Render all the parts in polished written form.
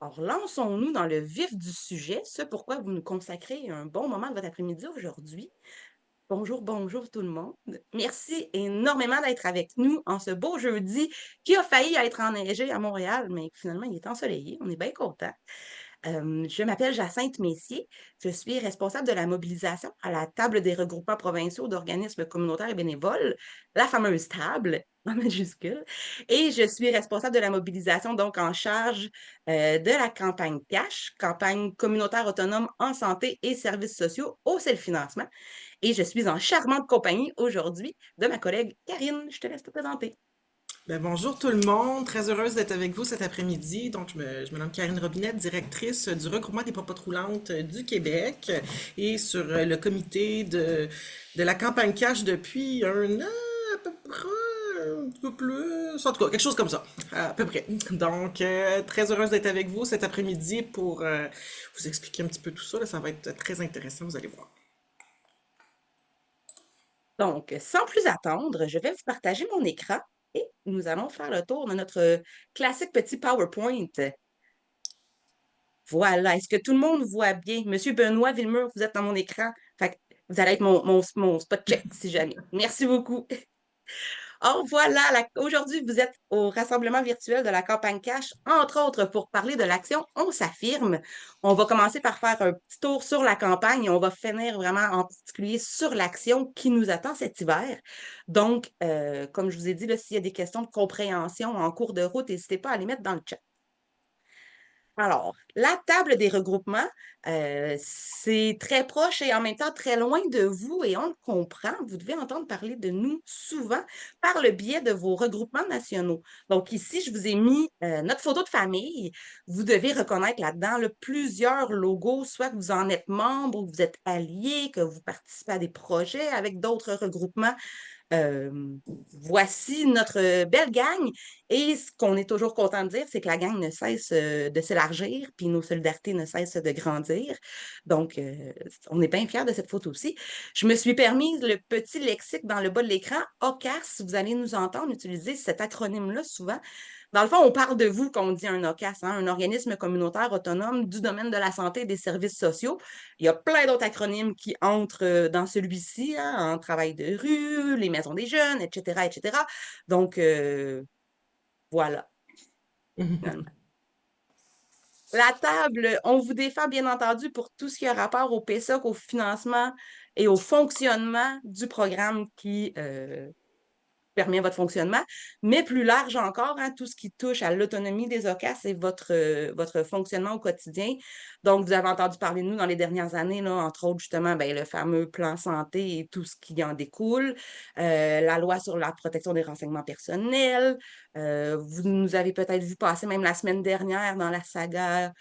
Alors, lançons-nous dans le vif du sujet, ce pourquoi vous nous consacrez un bon moment de votre après-midi aujourd'hui. Bonjour, bonjour tout le monde. Merci énormément d'être avec nous en ce beau jeudi qui a failli être enneigé à Montréal, mais finalement il est ensoleillé. On est bien contents. Je m'appelle Jacinthe Messier. Je suis responsable de la mobilisation à la table des regroupements provinciaux d'organismes communautaires et bénévoles, la fameuse table en majuscule. Et je suis responsable de la mobilisation, donc en charge de la campagne CASH, campagne communautaire autonome en santé et services sociaux au self-financement. Et je suis en charmante compagnie aujourd'hui de ma collègue Karine. Je te laisse te présenter. Ben, bonjour tout le monde, très heureuse d'être avec vous cet après-midi. Donc, je me nomme Karine Robinet, directrice du regroupement des popotes roulantes du Québec et sur le comité de la campagne cash depuis un an à peu près, un petit peu plus, en tout cas, quelque chose comme ça, à peu près. Donc, très heureuse d'être avec vous cet après-midi pour vous expliquer un petit peu tout ça. Là, ça va être très intéressant, vous allez voir. Donc, sans plus attendre, je vais vous partager mon écran et nous allons faire le tour de notre classique petit PowerPoint. Voilà. Est-ce que tout le monde voit bien? Monsieur Benoît Villemur, vous êtes dans mon écran. Fait que vous allez être mon spot check si jamais. Merci beaucoup. Or, voilà, aujourd'hui, vous êtes au rassemblement virtuel de la campagne Cash, entre autres pour parler de l'action On s'affirme. On va commencer par faire un petit tour sur la campagne et on va finir vraiment en particulier sur l'action qui nous attend cet hiver. Donc, comme je vous ai dit, là, s'il y a des questions de compréhension en cours de route, n'hésitez pas à les mettre dans le chat. Alors, la table des regroupements, c'est très proche et en même temps très loin de vous et on le comprend. Vous devez entendre parler de nous souvent par le biais de vos regroupements nationaux. Donc ici, je vous ai mis notre photo de famille. Vous devez reconnaître là-dedans là, plusieurs logos, soit que vous en êtes membre ou que vous êtes allié, que vous participez à des projets avec d'autres regroupements. Voici notre belle gang. Et ce qu'on est toujours content de dire, c'est que la gang ne cesse de s'élargir, puis nos solidarités ne cessent de grandir. Donc, on est bien fiers de cette photo aussi. Je me suis permise le petit lexique dans le bas de l'écran. OCAS, vous allez nous entendre utiliser cet acronyme-là souvent. Dans le fond, on parle de vous quand on dit un OCAS, hein, un organisme communautaire autonome du domaine de la santé et des services sociaux. Il y a plein d'autres acronymes qui entrent dans celui-ci, hein, en travail de rue, les maisons des jeunes, etc., etc. Donc, voilà, finalement. La table, on vous défend, bien entendu, pour tout ce qui a rapport au PSOC, au financement et au fonctionnement du programme qui permet votre fonctionnement, mais plus large encore, hein, tout ce qui touche à l'autonomie des OCAS et votre fonctionnement au quotidien. Donc, vous avez entendu parler de nous dans les dernières années, là, entre autres, justement, ben, le fameux plan santé et tout ce qui en découle, la loi sur la protection des renseignements personnels. Vous nous avez peut-être vu passer même la semaine dernière dans la saga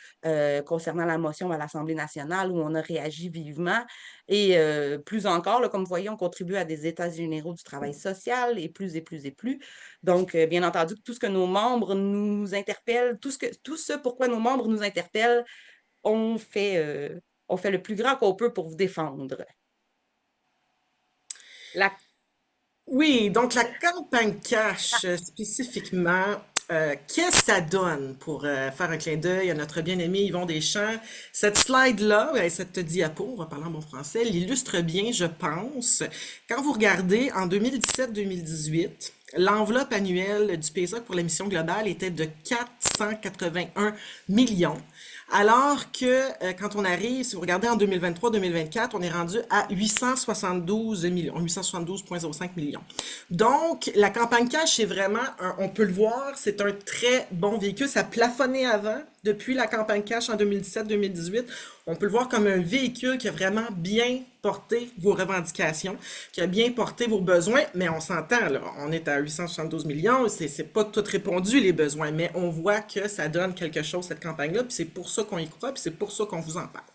concernant la motion à l'Assemblée nationale où on a réagi vivement. Et plus encore, là, comme vous voyez, on contribue à des états généraux du travail social et plus et plus et plus. Donc, bien entendu, tout ce que nos membres nous interpellent, tout ce pourquoi nos membres nous interpellent, on fait, euh, on fait le plus grand qu'on peut pour vous défendre. La... Oui, donc la campagne cash spécifiquement, qu'est-ce que ça donne pour faire un clin d'œil à notre bien-aimé Yvon Deschamps? Cette slide-là, cette diapo, on va parler en bon français, l'illustre bien, je pense. Quand vous regardez en 2017-2018, l'enveloppe annuelle du PSOC pour l'émission globale était de 481 millions. Alors que quand on arrive, si vous regardez en 2023-2024, on est rendu à 872 millions, 872,05 millions. Donc, la campagne cash, c'est vraiment, on peut le voir, c'est un très bon véhicule. Ça plafonnait avant, depuis la campagne cash en 2017-2018. On peut le voir comme un véhicule qui a vraiment bien porté vos revendications, qui a bien porté vos besoins, mais on s'entend, là, on est à 872 millions, c'est pas tout répondu les besoins, mais on voit que ça donne quelque chose cette campagne-là, puis c'est pour ça qu'on y croit, puis c'est pour ça qu'on vous en parle.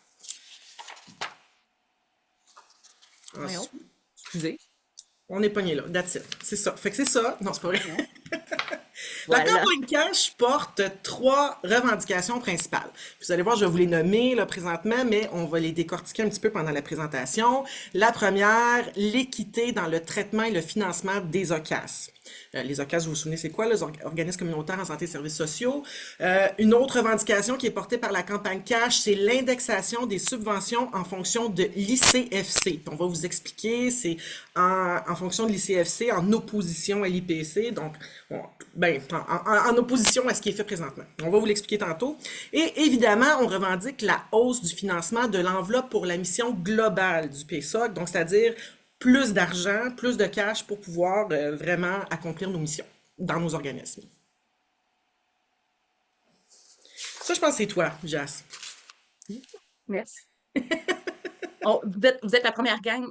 Voyons, Ensuite, excusez. on est pogné là, that's it. C'est ça. Fait que c'est ça. Non, c'est pas vrai. Voyons. La Voilà. campagne cash porte trois revendications principales. Vous allez voir, je vais vous les nommer là présentement, mais on va les décortiquer un petit peu pendant la présentation. La première, l'équité dans le traitement et le financement des OCAS. Les OCAS, vous vous souvenez, c'est quoi, les organismes communautaires en santé et services sociaux. Une autre revendication qui est portée par la campagne Cash, c'est l'indexation des subventions en fonction de l'ICFC. On va vous expliquer, c'est en fonction de l'ICFC, en opposition à l'IPC, donc en opposition à ce qui est fait présentement. On va vous l'expliquer tantôt. Et évidemment, on revendique la hausse du financement de l'enveloppe pour la mission globale du PSOC, donc c'est-à-dire plus d'argent, plus de cash pour pouvoir vraiment accomplir nos missions dans nos organismes. Ça, je pense que c'est toi, Jas. Merci. Vous êtes la première gang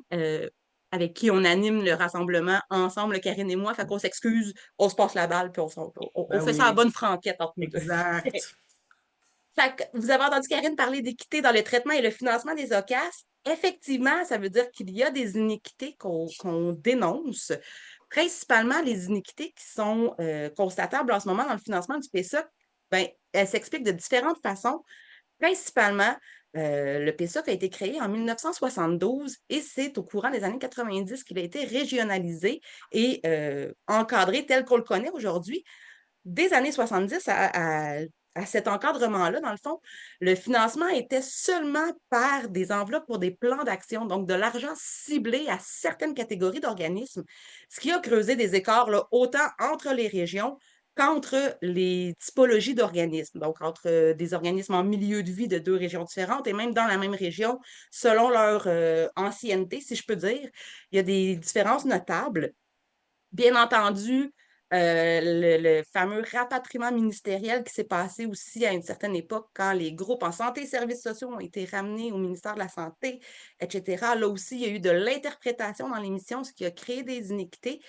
avec qui on anime le rassemblement ensemble, Karine et moi. Fait qu'on s'excuse, on se passe la balle, puis on Ben fait ça à oui, bonne franquette entre nous deux. exact. Fait que vous avez entendu Karine parler d'équité dans le traitement et le financement des OCAS. Effectivement, ça veut dire qu'il y a des iniquités qu'on dénonce, principalement les iniquités qui sont constatables en ce moment dans le financement du PSOC. Ben, elles s'expliquent de différentes façons. Principalement, le PSOC a été créé en 1972 et c'est au courant des années 90 qu'il a été régionalisé et encadré tel qu'on le connaît aujourd'hui. Des années 70 à cet encadrement-là, dans le fond, le financement était seulement par des enveloppes pour des plans d'action, donc de l'argent ciblé à certaines catégories d'organismes, ce qui a creusé des écarts là, autant entre les régions qu'entre les typologies d'organismes, donc entre des organismes en milieu de vie de deux régions différentes et même dans la même région, selon leur ancienneté, si je peux dire, il y a des différences notables. Bien entendu, le fameux rapatriement ministériel qui s'est passé aussi à une certaine époque quand les groupes en santé et services sociaux ont été ramenés au ministère de la Santé, etc. Là aussi, il y a eu de l'interprétation dans l'émission, ce qui a créé des iniquités.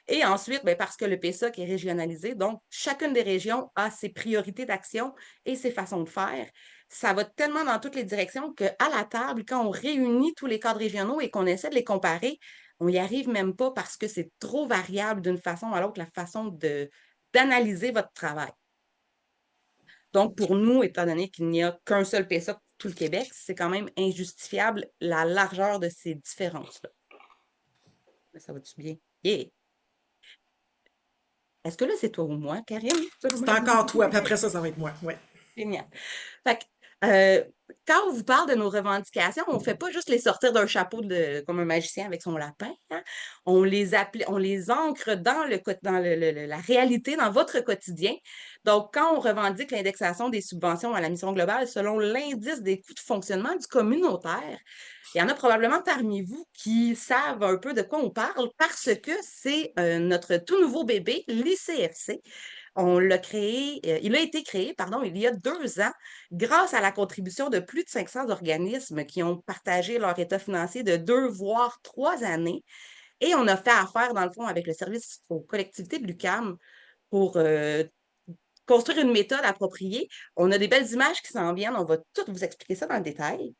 Et ensuite, ben, parce que le PSOC est régionalisé, donc chacune des régions a ses priorités d'action et ses façons de faire. Ça va tellement dans toutes les directions qu'à la table, quand on réunit tous les cadres régionaux et qu'on essaie de les comparer, on n'y arrive même pas parce que c'est trop variable d'une façon à l'autre, la façon d'analyser votre travail. Donc, pour nous, étant donné qu'il n'y a qu'un seul PSOC pour tout le Québec, c'est quand même injustifiable la largeur de ces différences-là. Ça va-tu bien? Yeah! Est-ce que là, c'est toi ou moi, Karine? C'est encore toi, puis après ça, ça va être moi. Ouais. Génial. Fait que, euh, quand on vous parle de nos revendications, on ne fait pas juste les sortir d'un chapeau comme un magicien avec son lapin, hein. On les ancre dans la réalité, dans votre quotidien. Donc, quand on revendique l'indexation des subventions à la mission globale selon l'indice des coûts de fonctionnement du communautaire, il y en a probablement parmi vous qui savent un peu de quoi on parle parce que c'est notre tout nouveau bébé, l'ICFC. On l'a créé, il a été créé, pardon, il y a 2 ans, grâce à la contribution de plus de 500 organismes qui ont partagé leur état financier de 2 voire 3 années. Et on a fait affaire, dans le fond, avec le service aux collectivités de l'UQAM pour construire une méthode appropriée. On a des belles images qui s'en viennent, on va tout vous expliquer ça dans le détail.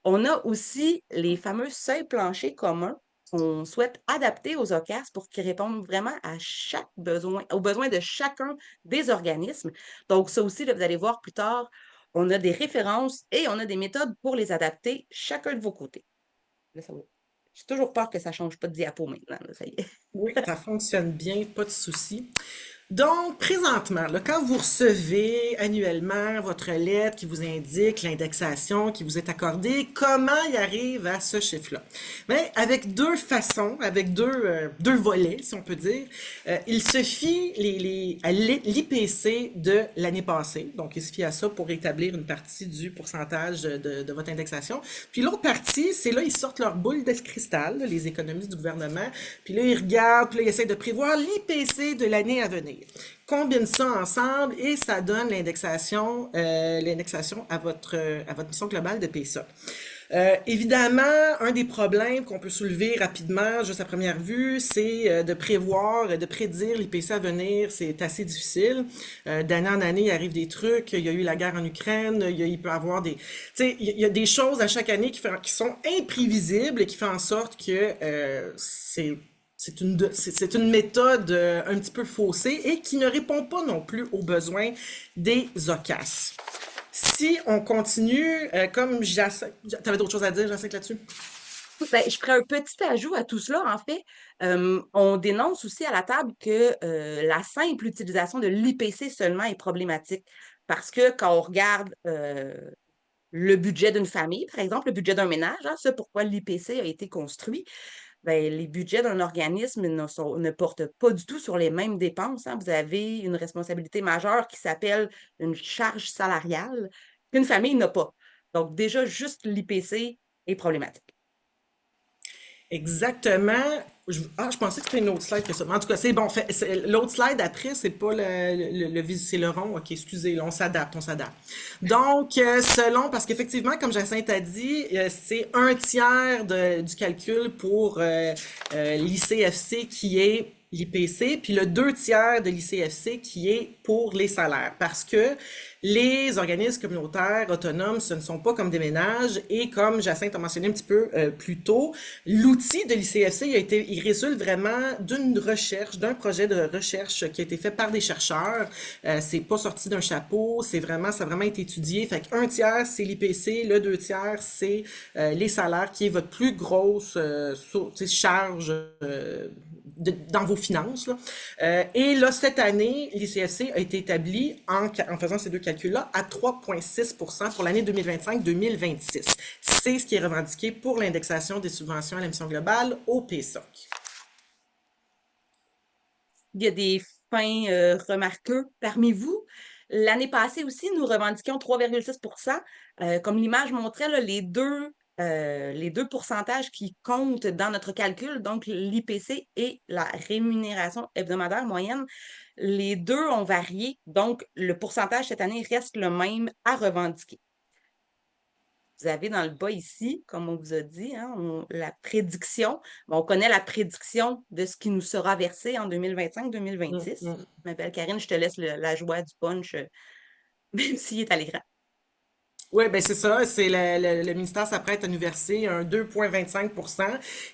On a aussi les fameux seuils planchers communs qu'on souhaite adapter aux OCAS pour qu'ils répondent vraiment à chaque besoin, aux besoins de chacun des organismes. Donc, ça aussi, là, vous allez voir plus tard, on a des références et on a des méthodes pour les adapter chacun de vos côtés. Là, j'ai toujours peur que ça ne change pas de diapo maintenant. Là, ça y est. Oui, ça fonctionne bien, pas de souci. Donc, présentement, là, quand vous recevez annuellement votre lettre qui vous indique l'indexation qui vous est accordée, comment il arrive à ce chiffre-là? Mais avec deux façons, avec deux volets, si on peut dire. Il se fie à l'IPC de l'année passée. Donc, il se fie à ça pour établir une partie du pourcentage de votre indexation. Puis l'autre partie, c'est là, ils sortent leur boule de cristal, là, les économistes du gouvernement. Puis là, ils regardent, puis là, ils essaient de prévoir l'IPC de l'année à venir. Combine ça ensemble et ça donne l'indexation à votre mission globale de PSA. Évidemment, un des problèmes qu'on peut soulever rapidement, juste à première vue, c'est de prévoir, de prédire l'IPC à venir. C'est assez difficile. D'année en année, il arrive des trucs. Il y a eu la guerre en Ukraine. Il peut y avoir des... Tu sais, il y a des choses à chaque année qui sont imprévisibles et qui font en sorte que c'est une méthode un petit peu faussée et qui ne répond pas non plus aux besoins des OCAS. Si on continue, comme t'avais d'autres choses à dire, Jacques, là-dessus? Ben, je ferais un petit ajout à tout cela. En fait, on dénonce aussi à la table que la simple utilisation de l'IPC seulement est problématique. Parce que quand on regarde le budget d'une famille, par exemple, le budget d'un ménage, hein, c'est pourquoi l'IPC a été construit, ben, les budgets d'un organisme ne portent pas du tout sur les mêmes dépenses, hein. Vous avez une responsabilité majeure qui s'appelle une charge salariale qu'une famille n'a pas. Donc, déjà, juste l'IPC est problématique. Exactement. Je pensais que c'était une autre slide que ça. Mais en tout cas, c'est bon. L'autre slide après, c'est pas c'est le rond. Ok, excusez, là, on s'adapte. Donc, selon, parce qu'effectivement, comme Jacinthe a dit, c'est un tiers du calcul pour l'ICFC qui est l'IPC, puis le deux tiers de l'ICFC qui est pour les salaires. Parce que les organismes communautaires autonomes, ce ne sont pas comme des ménages et comme Jacinthe a mentionné un petit peu plus tôt, l'outil de l'ICFC il résulte vraiment d'une recherche, d'un projet de recherche qui a été fait par des chercheurs. C'est pas sorti d'un chapeau, ça a vraiment été étudié. Fait qu'un tiers, c'est l'IPC, le deux tiers, c'est les salaires, qui est votre plus grosse charge dans vos finances. Là. Et là, cette année, l'ICFC a été établi en faisant ces deux calculs-là à 3,6% pour l'année 2025-2026. C'est ce qui est revendiqué pour l'indexation des subventions à l'émission globale au PSOC. Il y a des fins remarqueux parmi vous. L'année passée aussi, nous revendiquions 3,6 comme l'image montrait, là, les deux pourcentages qui comptent dans notre calcul, donc l'IPC et la rémunération hebdomadaire moyenne, les deux ont varié. Donc, le pourcentage cette année reste le même à revendiquer. Vous avez dans le bas ici, comme on vous a dit, hein, la prédiction. Bon, on connaît la prédiction de ce qui nous sera versé en 2025-2026. Ma belle Karine, je te laisse la joie du punch, même s'il est à l'écran. Oui, ben c'est ça. C'est le ministère s'apprête à nous verser un 2,25%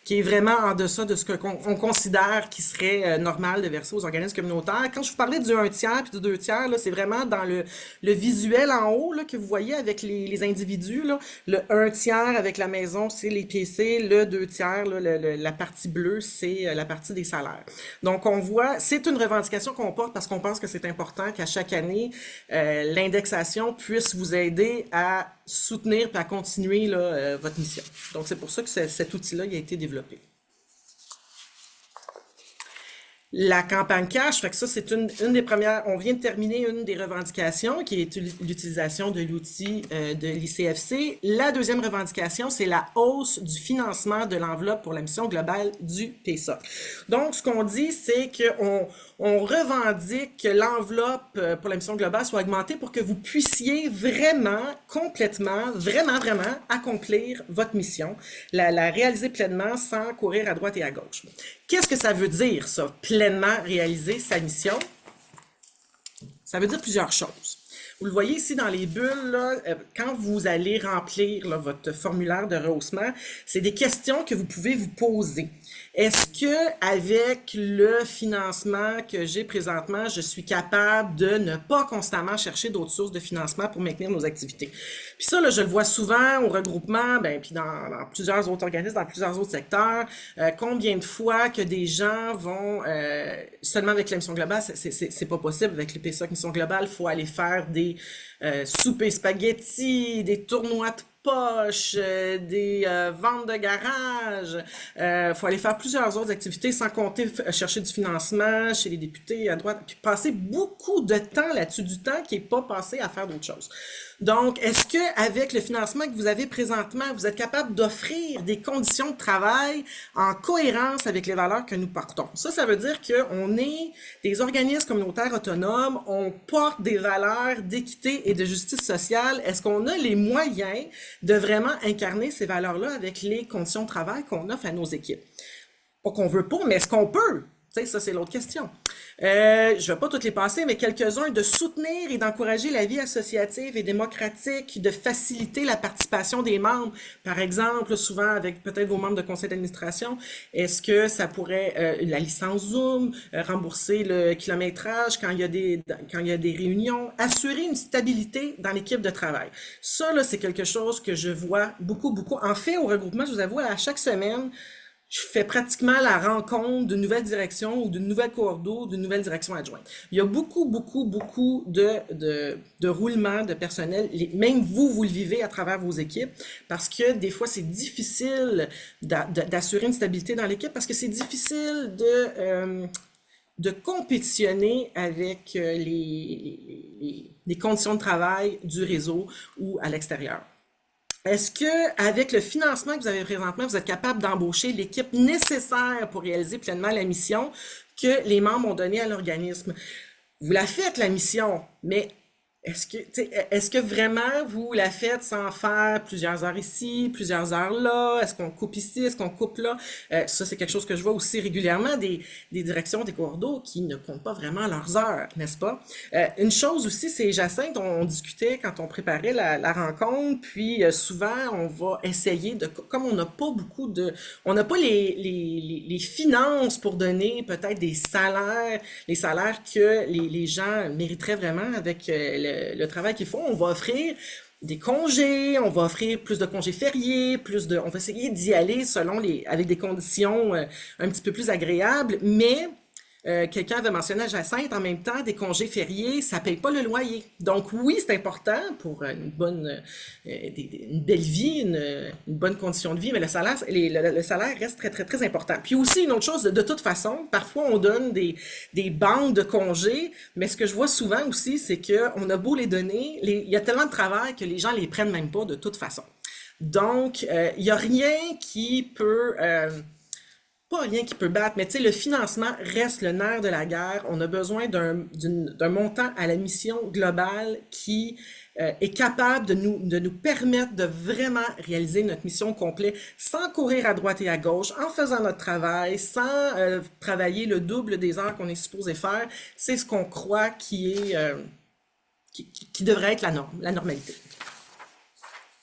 qui est vraiment en deçà de ce qu'on considère qui serait normal de verser aux organismes communautaires. Quand je vous parlais du un tiers puis du deux tiers, là, c'est vraiment dans le visuel en haut là, que vous voyez avec les individus. Là. Le un tiers avec la maison, c'est les PC. Le deux tiers, là, la partie bleue, c'est la partie des salaires. Donc, on voit, c'est une revendication qu'on porte parce qu'on pense que c'est important qu'à chaque année, l'indexation puisse vous aider à soutenir et à continuer là, votre mission. Donc, c'est pour ça que cet outil-là il a été développé. La campagne cash, fait que ça, c'est une des premières. On vient de terminer une des revendications qui est l'utilisation de l'outil de l'ICFC. La deuxième revendication, c'est la hausse du financement de l'enveloppe pour la mission globale du PSOC. Donc, ce qu'on dit, c'est qu'on revendique que l'enveloppe pour la mission globale soit augmentée pour que vous puissiez vraiment, complètement, vraiment accomplir votre mission, la réaliser pleinement sans courir à droite et à gauche. Qu'est-ce que ça veut dire, ça, pleinement réaliser sa mission? Ça veut dire plusieurs choses. Vous le voyez ici dans les bulles, là, quand vous allez remplir là, votre formulaire de rehaussement, c'est des questions que vous pouvez vous poser. Est-ce que avec le financement que j'ai présentement, je suis capable de ne pas constamment chercher d'autres sources de financement pour maintenir nos activités? Puis ça, là, je le vois souvent au regroupement, ben, puis dans plusieurs autres organismes, dans plusieurs autres secteurs. Combien de fois que des gens vont seulement avec la mission globale, c'est pas possible. Avec le PSOC Mission Globale, il faut aller faire des soupers spaghettis, des tournois de poche, des ventes de garage. Faut aller faire plusieurs autres activités sans compter chercher du financement chez les députés à droite, puis passer beaucoup de temps là-dessus, du temps qui est pas passé à faire d'autres choses. Donc, est-ce que avec le financement que vous avez présentement, vous êtes capable d'offrir des conditions de travail en cohérence avec les valeurs que nous portons? Ça veut dire qu'on est des organismes communautaires autonomes, on porte des valeurs d'équité et de justice sociale. Est-ce qu'on a les moyens de vraiment incarner ces valeurs-là avec les conditions de travail qu'on offre à nos équipes? Pas qu'on veut pas, mais est-ce qu'on peut? Tu sais, ça, c'est l'autre question. Je vais pas toutes les passer, mais quelques-uns, de soutenir et d'encourager la vie associative et démocratique, de faciliter la participation des membres. Par exemple, souvent avec peut-être vos membres de conseil d'administration, est-ce que ça pourrait, la licence Zoom, rembourser le kilométrage quand il y a des réunions, assurer une stabilité dans l'équipe de travail. Ça, là, c'est quelque chose que je vois beaucoup, beaucoup. En fait, au regroupement, je vous avoue, à chaque semaine, je fais pratiquement la rencontre d'une nouvelle direction ou d'une nouvelle coordo, d'une nouvelle direction adjointe. Il y a beaucoup, beaucoup, beaucoup de roulement de personnel. Même vous, vous le vivez à travers vos équipes parce que des fois, c'est difficile d'assurer une stabilité dans l'équipe parce que c'est difficile de compétitionner avec les conditions de travail du réseau ou à l'extérieur. Est-ce que, avec le financement que vous avez présentement, vous êtes capable d'embaucher l'équipe nécessaire pour réaliser pleinement la mission que les membres ont donnée à l'organisme? Vous la faites, la mission, mais est-ce que vraiment vous la faites sans faire plusieurs heures ici, plusieurs heures là? Est-ce qu'on coupe ici, est-ce qu'on coupe là? Ça, c'est quelque chose que je vois aussi régulièrement, des directions, des cours d'eau qui ne comptent pas vraiment leurs heures, n'est-ce pas? Une chose aussi, c'est Jacinthe, on discutait quand on préparait la rencontre, puis souvent, on va essayer de, comme on n'a pas beaucoup de, on n'a pas les finances pour donner peut-être des salaires, les salaires que les gens mériteraient vraiment avec le travail qu'ils font, on va offrir des congés, on va offrir plus de congés fériés, on va essayer d'y aller avec des conditions un petit peu plus agréables, mais quelqu'un avait mentionné à Jacinthe, en même temps, des congés fériés, ça paye pas le loyer. Donc oui, c'est important pour une belle vie, une bonne condition de vie, mais le salaire reste très, très, très important. Puis aussi, une autre chose, de toute façon, parfois on donne des banques de congés, mais ce que je vois souvent aussi, c'est qu'on a beau les donner, il y a tellement de travail que les gens les prennent même pas de toute façon. Donc, il y a rien qui peut... pas rien qui peut battre, mais tu sais, le financement reste le nerf de la guerre. On a besoin d'un montant à la mission globale qui est capable de nous permettre de vraiment réaliser notre mission complète sans courir à droite et à gauche, en faisant notre travail, sans travailler le double des heures qu'on est supposé faire. C'est ce qu'on croit qui devrait être la norme, la normalité.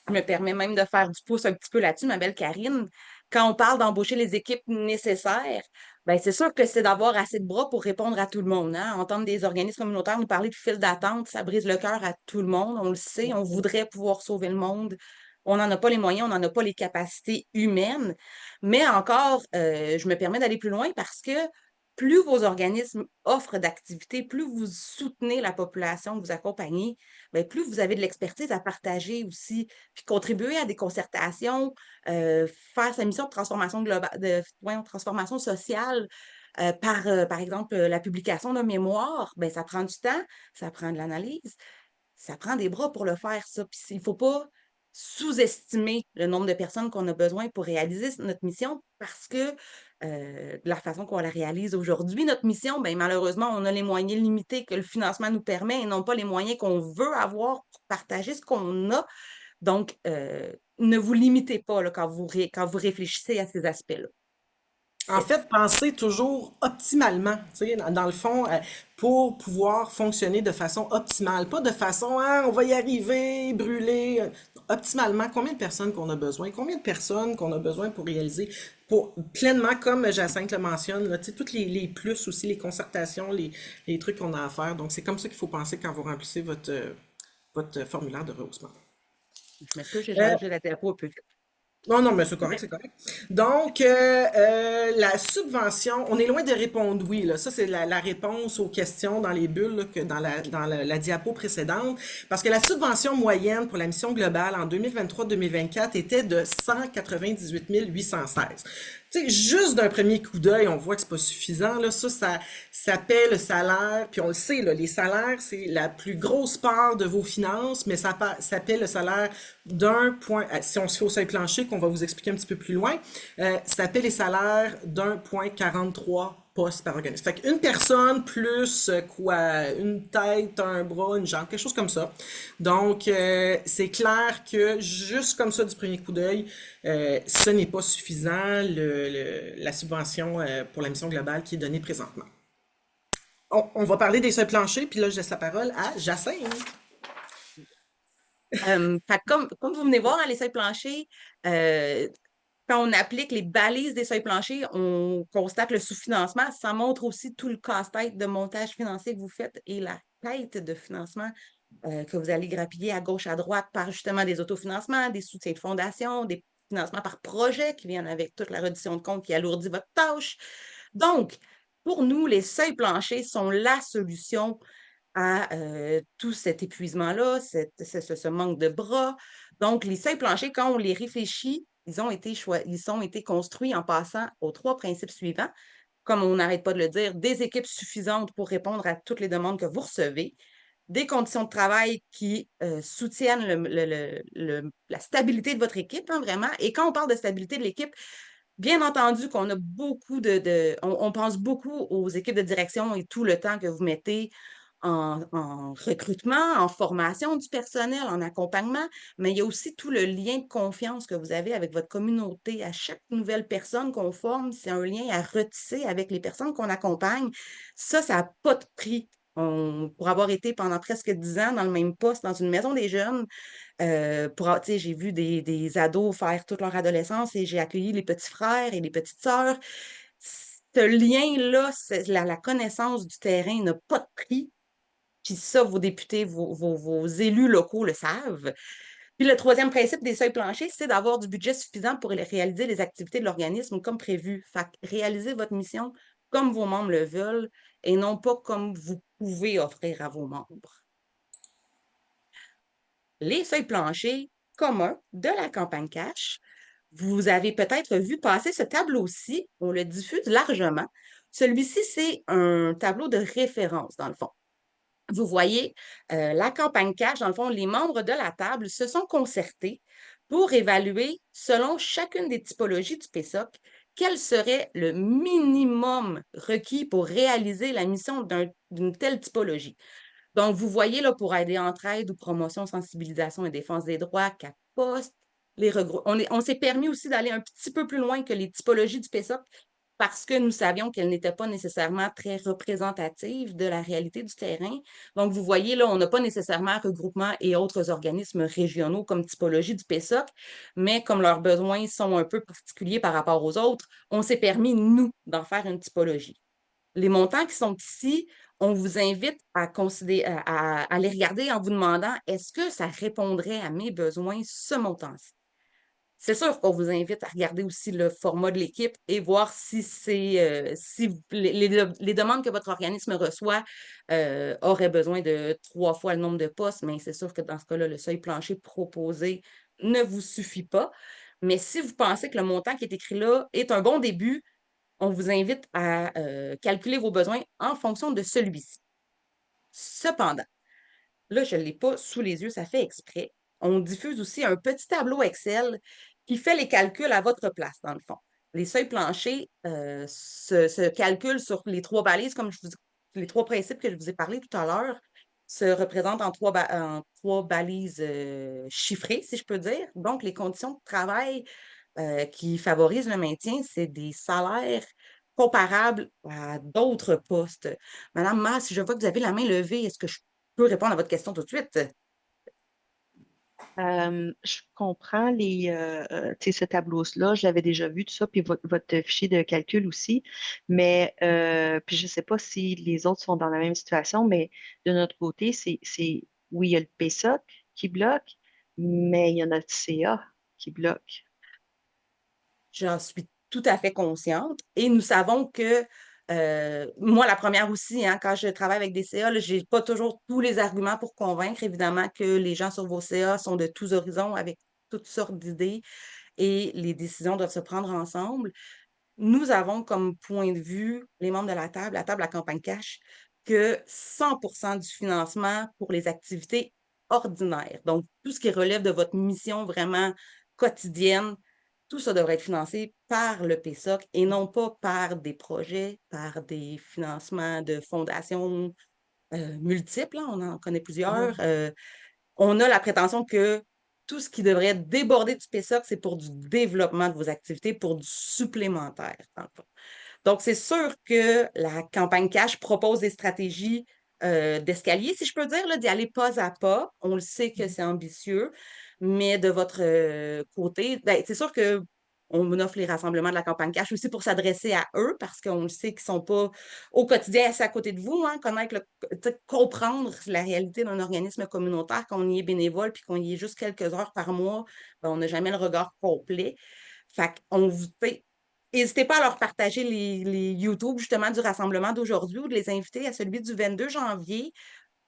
Je me permets même de faire du pouce un petit peu là-dessus, ma belle Karine. Quand on parle d'embaucher les équipes nécessaires, ben c'est sûr que c'est d'avoir assez de bras pour répondre à tout le monde, hein. Entendre des organismes communautaires nous parler de file d'attente, ça brise le cœur à tout le monde. On le sait, on voudrait pouvoir sauver le monde. On n'en a pas les moyens, on n'en a pas les capacités humaines. Mais encore, je me permets d'aller plus loin parce que plus vos organismes offrent d'activités, plus vous soutenez la population que vous accompagnez, ben, plus vous avez de l'expertise à partager aussi, puis contribuer à des concertations, faire sa mission de transformation globale, voyons, transformation sociale, par exemple, la publication d'un mémoire, ben, ça prend du temps, ça prend de l'analyse, ça prend des bras pour le faire, ça. Puis il faut pas sous-estimer le nombre de personnes qu'on a besoin pour réaliser notre mission parce que de la façon qu'on la réalise aujourd'hui, notre mission, ben, malheureusement, on a les moyens limités que le financement nous permet et non pas les moyens qu'on veut avoir pour partager ce qu'on a. Donc, ne vous limitez pas là, quand vous réfléchissez à ces aspects-là. En fait, pensez toujours optimalement, tu sais, dans le fond, pour pouvoir fonctionner de façon optimale, pas de façon, ah, on va y arriver, brûler. Optimalement, combien de personnes qu'on a besoin, combien de personnes qu'on a besoin pour réaliser, pour pleinement, comme Jacinthe le mentionne, là, tu sais, tous les plus aussi, les concertations, les trucs qu'on a à faire. Donc, c'est comme ça qu'il faut penser quand vous remplissez votre formulaire de rehaussement. Je m'excuse, j'ai changé la diapo un peu vite. Non, non, mais c'est correct, c'est correct. Donc, la subvention, on est loin de répondre oui, là. Ça, c'est la réponse aux questions dans les bulles, là, que la diapo précédente. Parce que la subvention moyenne pour la mission globale en 2023-2024 était de 198 816. Tu sais, juste d'un premier coup d'œil, on voit que c'est pas suffisant, là. Ça paie le salaire, puis on le sait, là, les salaires, c'est la plus grosse part de vos finances, mais ça paie le salaire d'un point, si on se fait au seuil plancher, qu'on va vous expliquer un petit peu plus loin, ça paie les salaires d'1,43 postes par organisme. Fait qu'une personne plus quoi, une tête, un bras, une jambe, quelque chose comme ça. Donc, c'est clair que juste comme ça du premier coup d'œil, ce n'est pas suffisant la subvention pour la mission globale qui est donnée présentement. On va parler des seuils planchers, puis là, je laisse la parole à Jacinthe. Fait que comme vous venez voir, hein, les seuils planchers, euh, quand on applique les balises des seuils planchers, on constate le sous-financement. Ça montre aussi tout le casse-tête de montage financier que vous faites et la tête de financement que vous allez grappiller à gauche, à droite par justement des autofinancements, des soutiens de fondation, des financements par projet qui viennent avec toute la reddition de compte qui alourdit votre tâche. Donc, pour nous, les seuils planchers sont la solution à tout cet épuisement-là, ce manque de bras. Donc, les seuils planchers, quand on les réfléchit, ils ont été construits en passant aux trois principes suivants. Comme on n'arrête pas de le dire, des équipes suffisantes pour répondre à toutes les demandes que vous recevez, des conditions de travail qui soutiennent la stabilité de votre équipe, hein, vraiment. Et quand on parle de stabilité de l'équipe, bien entendu qu'on a beaucoup on pense beaucoup aux équipes de direction et tout le temps que vous mettez en recrutement, en formation du personnel, en accompagnement, mais il y a aussi tout le lien de confiance que vous avez avec votre communauté. À chaque nouvelle personne qu'on forme, c'est un lien à retisser avec les personnes qu'on accompagne. Ça n'a pas de prix. Pour avoir été pendant presque 10 ans dans le même poste dans une maison des jeunes, tu sais, j'ai vu des ados faire toute leur adolescence et j'ai accueilli les petits frères et les petites sœurs. Ce lien-là, la connaissance du terrain n'a pas de prix. Puis ça, vos députés, vos élus locaux le savent. Puis le troisième principe des seuils planchers, c'est d'avoir du budget suffisant pour réaliser les activités de l'organisme comme prévu. Fait que réalisez votre mission comme vos membres le veulent et non pas comme vous pouvez offrir à vos membres. Les seuils planchers communs de la campagne cash. Vous avez peut-être vu passer ce tableau-ci. On le diffuse largement. Celui-ci, c'est un tableau de référence, dans le fond. Vous voyez, la campagne cash, dans le fond, les membres de la table se sont concertés pour évaluer, selon chacune des typologies du PSOC, quel serait le minimum requis pour réaliser la mission d'une telle typologie. Donc, vous voyez, là, pour aider entraide ou promotion, sensibilisation et défense des droits, CAC Post, on s'est permis aussi d'aller un petit peu plus loin que les typologies du PSOC parce que nous savions qu'elles n'étaient pas nécessairement très représentatives de la réalité du terrain. Donc, vous voyez, là, on n'a pas nécessairement regroupement et autres organismes régionaux comme typologie du PSOC, mais comme leurs besoins sont un peu particuliers par rapport aux autres, on s'est permis, nous, d'en faire une typologie. Les montants qui sont ici, on vous invite à considérer, à les regarder en vous demandant est-ce que ça répondrait à mes besoins, ce montant-ci? C'est sûr qu'on vous invite à regarder aussi le format de l'équipe et voir si les demandes que votre organisme reçoit auraient besoin de 3 fois le nombre de postes, mais c'est sûr que dans ce cas-là, le seuil plancher proposé ne vous suffit pas. Mais si vous pensez que le montant qui est écrit là est un bon début, on vous invite à calculer vos besoins en fonction de celui-ci. Cependant, là, je ne l'ai pas sous les yeux, ça fait exprès. On diffuse aussi un petit tableau Excel qui fait les calculs à votre place, dans le fond. Les seuils planchers se calculent sur les trois balises, les trois principes que je vous ai parlé tout à l'heure, se représentent en trois balises chiffrées, si je peux dire. Donc, les conditions de travail qui favorisent le maintien, c'est des salaires comparables à d'autres postes. Madame Masse, si je vois que vous avez la main levée, est-ce que je peux répondre à votre question tout de suite? Je comprends tu sais, ce tableau-là, je l'avais déjà vu, tout ça, puis votre fichier de calcul aussi, mais puis je ne sais pas si les autres sont dans la même situation, mais de notre côté, oui, il y a le PSOC qui bloque, mais il y a notre CA qui bloque. J'en suis tout à fait consciente. Et nous savons que, moi, la première aussi, hein, quand je travaille avec des CA, je n'ai pas toujours tous les arguments pour convaincre. Évidemment que les gens sur vos CA sont de tous horizons avec toutes sortes d'idées et les décisions doivent se prendre ensemble. Nous avons comme point de vue, les membres de la table à campagne cash, que 100% du financement pour les activités ordinaires, donc tout ce qui relève de votre mission vraiment quotidienne, tout ça devrait être financé par le PSOC et non pas par des projets, par des financements de fondations multiples, hein, on en connaît plusieurs. Mhm. On a la prétention que tout ce qui devrait déborder du PSOC, c'est pour du développement de vos activités, pour du supplémentaire, dans le fond. Donc, c'est sûr que la campagne cash propose des stratégies d'escalier, si je peux dire, là, d'y aller pas à pas. On le sait que c'est ambitieux, mais de votre côté, ben, c'est sûr que on offre les rassemblements de la campagne cash aussi pour s'adresser à eux parce qu'on le sait qu'ils sont pas au quotidien assez à côté de vous, hein, connaître comprendre la réalité d'un organisme communautaire, qu'on y est bénévole puis qu'on y est juste quelques heures par mois, ben, on n'a jamais le regard complet. Fait qu'on vous, n'hésitez pas à leur partager les YouTube justement du rassemblement d'aujourd'hui ou de les inviter à celui du 22 janvier.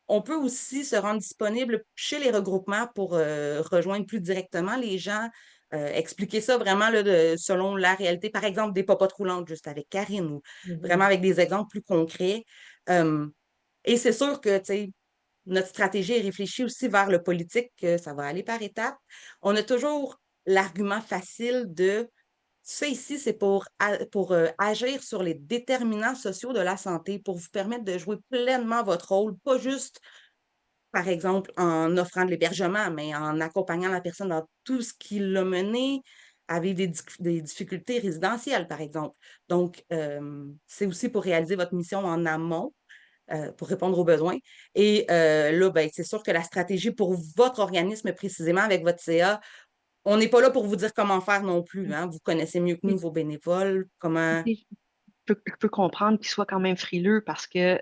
On peut aussi se rendre disponible chez les regroupements pour rejoindre plus directement les gens, expliquer ça vraiment là, selon la réalité. Par exemple, des popotes roulantes juste avec Karine ou vraiment Mhm. avec des exemples plus concrets. Euh, et c'est sûr que, tu sais, notre stratégie est réfléchie aussi vers le politique, que ça va aller par étapes. On a toujours l'argument facile de ça ici, c'est pour agir sur les déterminants sociaux de la santé, pour vous permettre de jouer pleinement votre rôle, pas juste, par exemple, en offrant de l'hébergement, mais en accompagnant la personne dans tout ce qui l'a mené à vivre des difficultés résidentielles, par exemple. Donc, c'est aussi pour réaliser votre mission en amont, pour répondre aux besoins. Et là, ben, c'est sûr que la stratégie pour votre organisme précisément avec votre CA, on n'est pas là pour vous dire comment faire non plus, hein. Vous connaissez mieux que nous Puis, vos bénévoles, comment. je peux comprendre qu'il soit quand même frileux parce que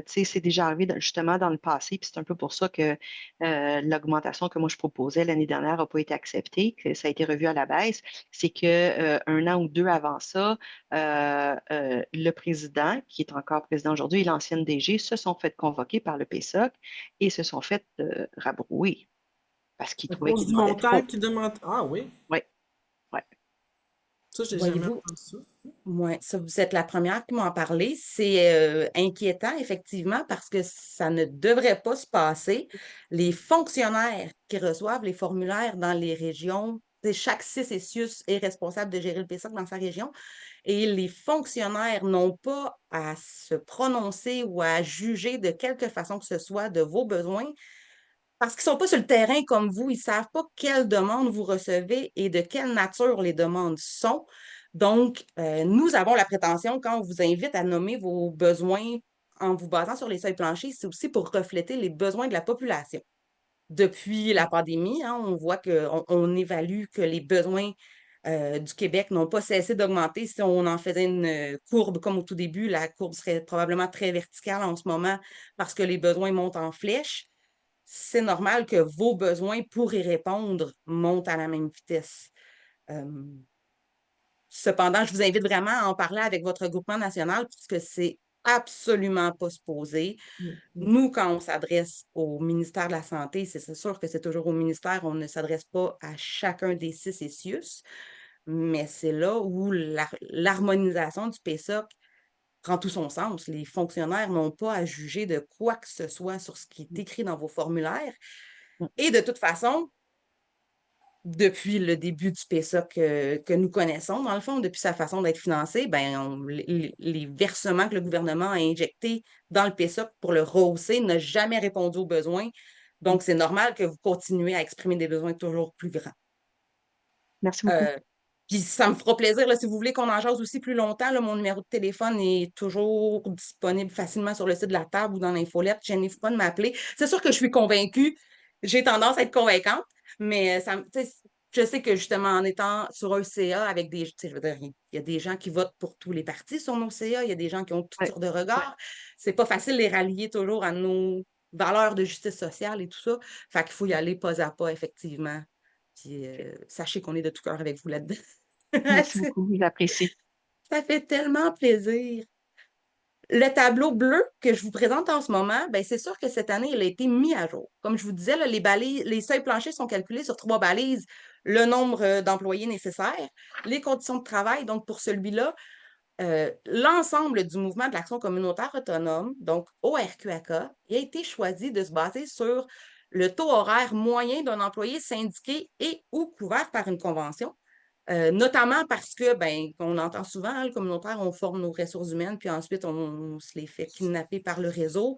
tu sais, c'est déjà arrivé justement dans le passé, puis c'est un peu pour ça que l'augmentation que moi je proposais l'année dernière n'a pas été acceptée, que ça a été revu à la baisse. C'est que un an ou deux avant ça, le président, qui est encore président aujourd'hui, et l'ancienne DG se sont fait convoquer par le PSOC et se sont fait rabrouer parce qu'ils À trouvaient cause qu'ils du demandaient montant trop. qu'ils demandent. Ah oui, Oui, oui. ça, j'ai jamais Voyez-vous, entendu ça. ouais, ça, vous êtes la première qui m'en parlé. C'est inquiétant, effectivement, parce que ça ne devrait pas se passer. Les fonctionnaires qui reçoivent les formulaires dans les régions, chaque CCSIUS est responsable de gérer le PSOC dans sa région, et les fonctionnaires n'ont pas à se prononcer ou à juger de quelque façon que ce soit de vos besoins. Parce qu'ils ne sont pas sur le terrain comme vous, ils ne savent pas quelles demandes vous recevez et de quelle nature les demandes sont. Donc, nous avons la prétention, quand on vous invite à nommer vos besoins en vous basant sur les seuils planchers, c'est aussi pour refléter les besoins de la population. Depuis la pandémie, hein, on voit qu'on évalue que les besoins du Québec n'ont pas cessé d'augmenter. Si on en faisait une courbe comme au tout début, la courbe serait probablement très verticale en ce moment parce que les besoins montent en flèche. C'est normal que vos besoins pour y répondre montent à la même vitesse. Euh, Cependant, je vous invite vraiment à en parler avec votre groupement national puisque c'est absolument pas supposé. Mhm. Nous, quand on s'adresse au ministère de la Santé, c'est sûr que c'est toujours au ministère, on ne s'adresse pas à chacun des six CCIUS, mais c'est là où l'harmonisation du PSOC prend tout son sens. Les fonctionnaires n'ont pas à juger de quoi que ce soit sur ce qui est écrit dans vos formulaires. Et de toute façon, depuis le début du PSA que nous connaissons, dans le fond, depuis sa façon d'être financé, ben, les versements que le gouvernement a injectés dans le PSA pour le rehausser n'ont jamais répondu aux besoins. Donc, c'est normal que vous continuez à exprimer des besoins toujours plus grands. Merci beaucoup. Euh, Puis ça me fera plaisir, là, si vous voulez qu'on en jase aussi plus longtemps, là, mon numéro de téléphone est toujours disponible facilement sur le site de la table ou dans l'infolette. Je n'hésite pas de m'appeler. C'est sûr que je suis convaincue. J'ai tendance à être convaincante, mais tu sais, je sais que justement, en étant sur un CA avec des. Tu sais, je veux dire, il y a des gens qui votent pour tous les partis sur nos CA, il y a des gens qui ont toutes Ouais, sortes de ouais, regards. C'est pas facile de les rallier toujours à nos valeurs de justice sociale et tout ça. Fait qu'il faut y aller pas à pas, effectivement. Puis sachez qu'on est de tout cœur avec vous là-dedans. merci beaucoup, j'apprécie. Ça fait tellement plaisir. Le tableau bleu que je vous présente en ce moment, ben, c'est sûr que cette année, il a été mis à jour. Comme je vous disais, là, les seuils planchers sont calculés sur 3 balises, le nombre d'employés nécessaires, les conditions de travail. Donc, pour celui-là, l'ensemble du mouvement de l'action communautaire autonome, donc ORQAK, il a été choisi de se baser sur le taux horaire moyen d'un employé syndiqué et ou couvert par une convention. Notamment parce que, ben, on entend souvent, hein, le communautaire, on forme nos ressources humaines, puis ensuite, on se les fait kidnapper par le réseau.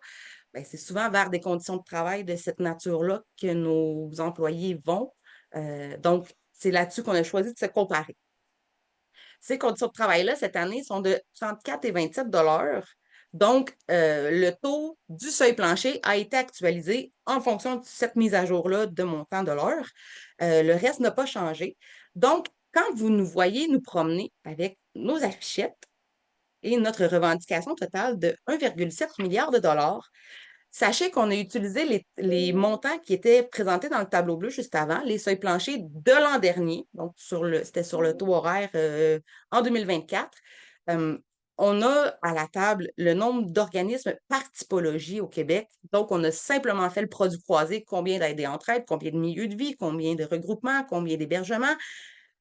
Ben, c'est souvent vers des conditions de travail de cette nature-là que nos employés vont. Donc, c'est là-dessus qu'on a choisi de se comparer. Ces conditions de travail-là, cette année, sont de 34 et 27 dollars. Donc, le taux du seuil plancher a été actualisé en fonction de cette mise à jour-là de montant de l'heure. Le reste n'a pas changé. Donc, quand vous nous voyez nous promener avec nos affichettes et notre revendication totale de 1,7 milliard de dollars, sachez qu'on a utilisé les montants qui étaient présentés dans le tableau bleu juste avant, les seuils planchers de l'an dernier, donc c'était sur le taux horaire en 2024. Euh, on a à la table le nombre d'organismes par typologie au Québec. Donc, on a simplement fait le produit croisé, combien d'aides et entraide, combien de milieux de vie, combien de regroupements, combien d'hébergements.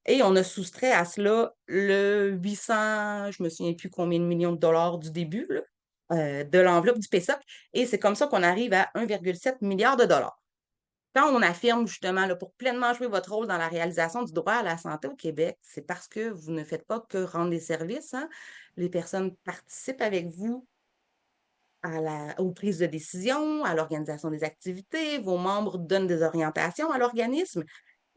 Et on a soustrait à cela le 800, je me souviens plus combien de millions de dollars du début, là, de l'enveloppe du PSOC. Et c'est comme ça qu'on arrive à 1,7 milliard de dollars. Quand on affirme justement là, pour pleinement jouer votre rôle dans la réalisation du droit à la santé au Québec, c'est parce que vous ne faites pas que rendre des services, hein. Les personnes participent avec vous aux prises de décision, à l'organisation des activités, vos membres donnent des orientations à l'organisme.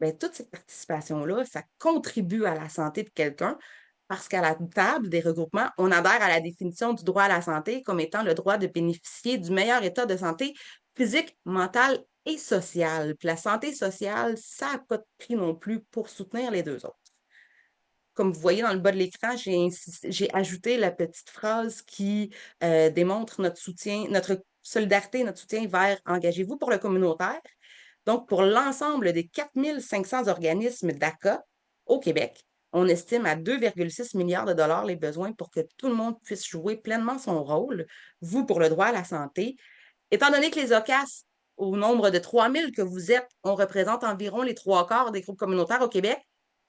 Bien, toute cette participation-là, ça contribue à la santé de quelqu'un parce qu'à la table des regroupements, on adhère à la définition du droit à la santé comme étant le droit de bénéficier du meilleur état de santé physique, mentale et sociale. Puis la santé sociale, ça n'a pas de prix non plus pour soutenir les deux autres. Comme vous voyez dans le bas de l'écran, j'ai ajouté la petite phrase qui démontre notre soutien, notre solidarité, notre soutien vers Engagez-vous pour le communautaire. Donc, pour l'ensemble des 4500 organismes d'ACA au Québec, on estime à 2,6 milliards de dollars les besoins pour que tout le monde puisse jouer pleinement son rôle. Vous, pour le droit à la santé, étant donné que les OCAS, au nombre de 3000 que vous êtes, on représente environ les trois quarts des groupes communautaires au Québec,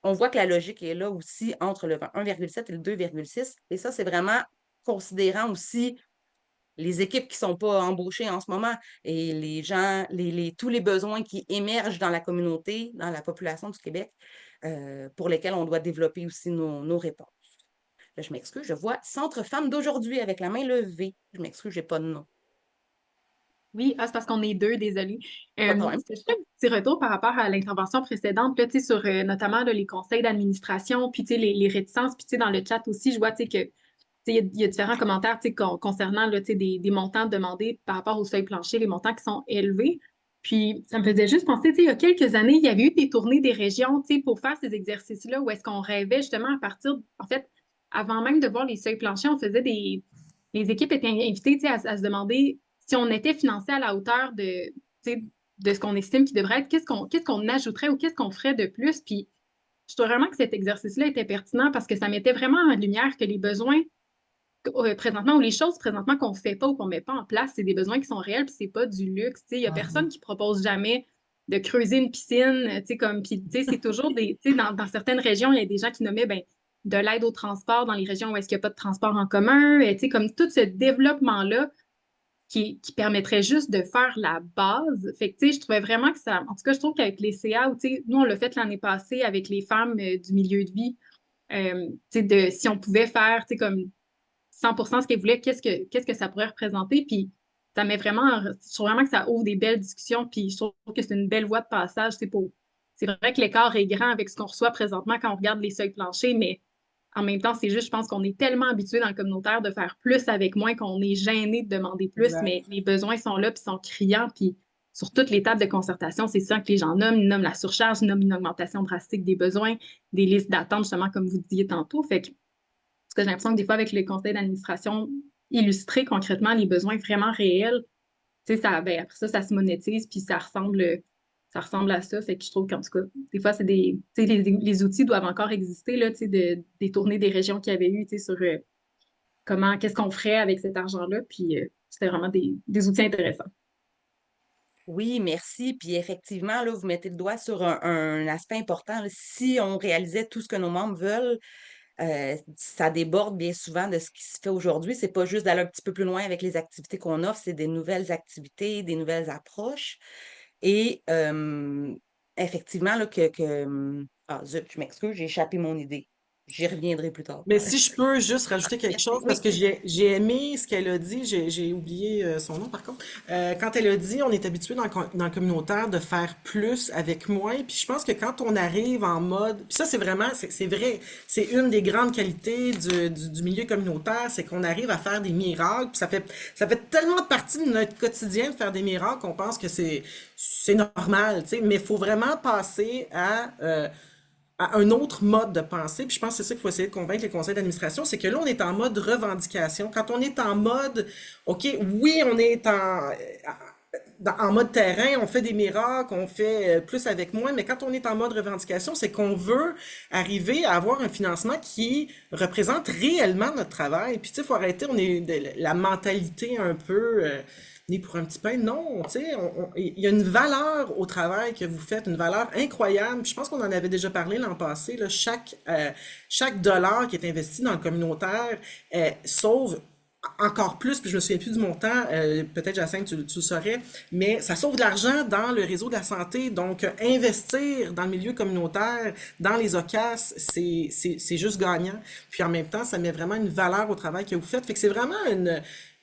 on voit que la logique est là aussi entre le 1,7 et le 2,6. Et ça, c'est vraiment considérant aussi les équipes qui ne sont pas embauchées en ce moment et les gens, tous les besoins qui émergent dans la communauté, dans la population du Québec, pour lesquels on doit développer aussi nos réponses. Là, je m'excuse, je vois Centre Femmes d'aujourd'hui avec la main levée. Je m'excuse, je n'ai pas de nom. Oui, c'est parce qu'on est deux, désolée. Pas de problème. C'était juste un petit retour par rapport à l'intervention précédente, là, tu sais, sur notamment là, les conseils d'administration, puis tu sais, les réticences, puis tu sais, dans le chat aussi, je vois tu sais, que tu sais, il y a différents commentaires tu sais, concernant là, tu sais, des montants demandés par rapport au seuil plancher, les montants qui sont élevés. Puis ça me faisait juste penser, tu sais, il y a quelques années, il y avait eu des tournées des régions, tu sais, pour faire ces exercices-là, où est-ce qu'on rêvait justement à partir, en fait, avant même de voir les seuils planchers, on faisait les équipes étaient invitées, tu sais, à se demander si on était financé à la hauteur de ce qu'on estime qu'il devrait être, qu'est-ce qu'on ajouterait ou qu'est-ce qu'on ferait de plus? Puis je trouve vraiment que cet exercice-là était pertinent parce que ça mettait vraiment en lumière que les besoins présentement ou les choses présentement qu'on ne fait pas ou qu'on ne met pas en place, c'est des besoins qui sont réels puis c'est pas du luxe. Il n'y a personne qui propose jamais de creuser une piscine, comme, puis c'est toujours dans certaines régions, il y a des gens qui nommaient ben, de l'aide au transport dans les régions où est-ce qu'il n'y a pas de transport en commun, comme tout ce développement-là qui permettrait juste de faire la base. Fait que, tu sais, je trouvais vraiment que ça. En tout cas, je trouve qu'avec les CA, tu sais, nous, on l'a fait l'année passée avec les femmes du milieu de vie. Tu sais, si on pouvait faire, tu sais, comme 100% ce qu'elles voulaient, qu'est-ce que ça pourrait représenter. Puis, ça met vraiment. Je trouve vraiment que ça ouvre des belles discussions. Puis, je trouve que c'est une belle voie de passage. C'est vrai que l'écart est grand avec ce qu'on reçoit présentement quand on regarde les seuils planchers, mais en même temps, c'est juste, je pense qu'on est tellement habitué dans le communautaire de faire plus avec moins qu'on est gêné de demander plus, Exact. mais les besoins sont là, puis sont criants, puis sur toutes les tables de concertation, c'est ça que les gens nomment. Ils nomment la surcharge, ils nomment une augmentation drastique des besoins, des listes d'attente, justement, comme vous disiez tantôt. Fait que, parce que j'ai l'impression que des fois, avec le conseil d'administration, illustrer concrètement les besoins vraiment réels, tu sais, ben, après ça, ça se monétise, puis ça ressemble à ça. Fait que je trouve qu'en tout cas, des fois, tu sais, les outils doivent encore exister, là, tu sais, des tournées des régions qu'il y avait eu, tu sais, sur qu'est-ce qu'on ferait avec cet argent-là. Puis c'était vraiment des outils intéressants. Oui, merci. Puis effectivement, là, vous mettez le doigt sur un aspect important, là. Si on réalisait tout ce que nos membres veulent, ça déborde bien souvent de ce qui se fait aujourd'hui. C'est pas juste d'aller un petit peu plus loin avec les activités qu'on offre, c'est des nouvelles activités, des nouvelles approches. Et effectivement, là, ah zut, je m'excuse, j'ai échappé mon idée. J'y reviendrai plus tard. Mais si je peux juste rajouter quelque chose, parce Oui. que j'ai aimé ce qu'elle a dit, j'ai oublié son nom par contre. Quand elle a dit, on est habitué dans le communautaire de faire plus avec moins, puis je pense que quand on arrive en mode, puis ça c'est vraiment, c'est vrai, c'est une des grandes qualités du milieu communautaire, c'est qu'on arrive à faire des miracles, puis ça fait tellement partie de notre quotidien de faire des miracles qu'on pense que c'est normal, tu sais, mais il faut vraiment passer à un autre mode de pensée. Puis je pense que c'est ça qu'il faut essayer de convaincre les conseils d'administration, c'est que là, on est en mode revendication. Quand on est en mode, OK, oui, on est en mode terrain, on fait des miracles, on fait plus avec moins, mais quand on est en mode revendication, c'est qu'on veut arriver à avoir un financement qui représente réellement notre travail. Puis tu sais, il faut arrêter, on est de la mentalité un peu né pour un petit pain. Non, tu sais, il y a une valeur au travail que vous faites, une valeur incroyable. Puis je pense qu'on en avait déjà parlé l'an passé, là, chaque dollar qui est investi dans le communautaire sauve encore plus, puis je me souviens plus du montant, peut-être Jacinthe, tu le saurais, mais ça sauve de l'argent dans le réseau de la santé. Donc, investir dans le milieu communautaire, dans les OCAS, c'est juste gagnant. Puis en même temps, ça met vraiment une valeur au travail que vous faites. Fait que c'est vraiment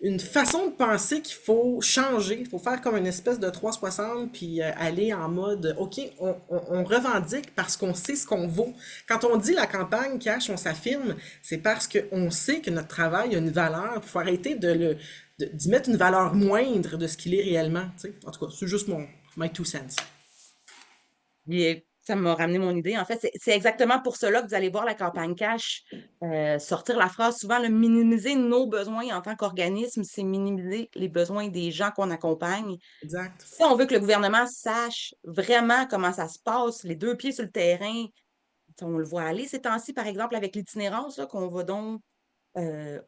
une façon de penser qu'il faut changer. Il faut faire comme une espèce de 360 puis aller en mode, OK, on revendique parce qu'on sait ce qu'on vaut. Quand on dit la campagne cash, on s'affirme, c'est parce qu'on sait que notre travail a une valeur. Il faut arrêter d'y mettre une valeur moindre de ce qu'il est réellement. Tu sais. En tout cas, c'est juste my two cents. Ça m'a ramené mon idée. En fait, c'est exactement pour cela que vous allez voir la campagne cash sortir la phrase souvent, le minimiser nos besoins en tant qu'organisme, c'est minimiser les besoins des gens qu'on accompagne. Exact. Si on veut que le gouvernement sache vraiment comment ça se passe, les deux pieds sur le terrain, on le voit aller ces temps-ci, par exemple, avec l'itinérance, là, qu'on va donc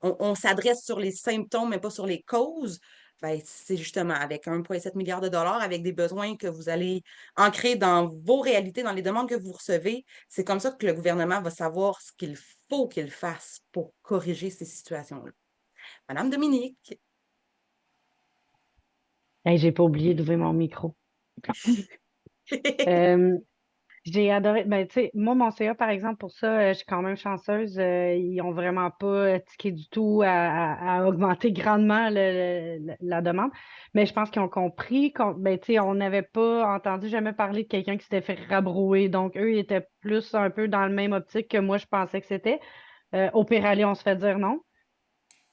on s'adresse sur les symptômes, mais pas sur les causes. Ben, c'est justement avec 1,7 milliard de dollars, avec des besoins que vous allez ancrer dans vos réalités, dans les demandes que vous recevez. C'est comme ça que le gouvernement va savoir ce qu'il faut qu'il fasse pour corriger ces situations-là. Madame Dominique. Hey, j'ai pas oublié d'ouvrir mon micro. Euh, J'ai adoré. Ben, tu sais, moi, mon CA, par exemple, pour ça, je suis quand même chanceuse. Ils ont vraiment pas tiqué du tout à augmenter grandement la demande. Mais je pense qu'ils ont compris qu'on, ben, tu sais, on n'avait pas entendu jamais parler de quelqu'un qui s'était fait rabrouer. Donc, eux, ils étaient plus un peu dans le même optique que moi, je pensais que c'était. Au pire aller, on se fait dire non.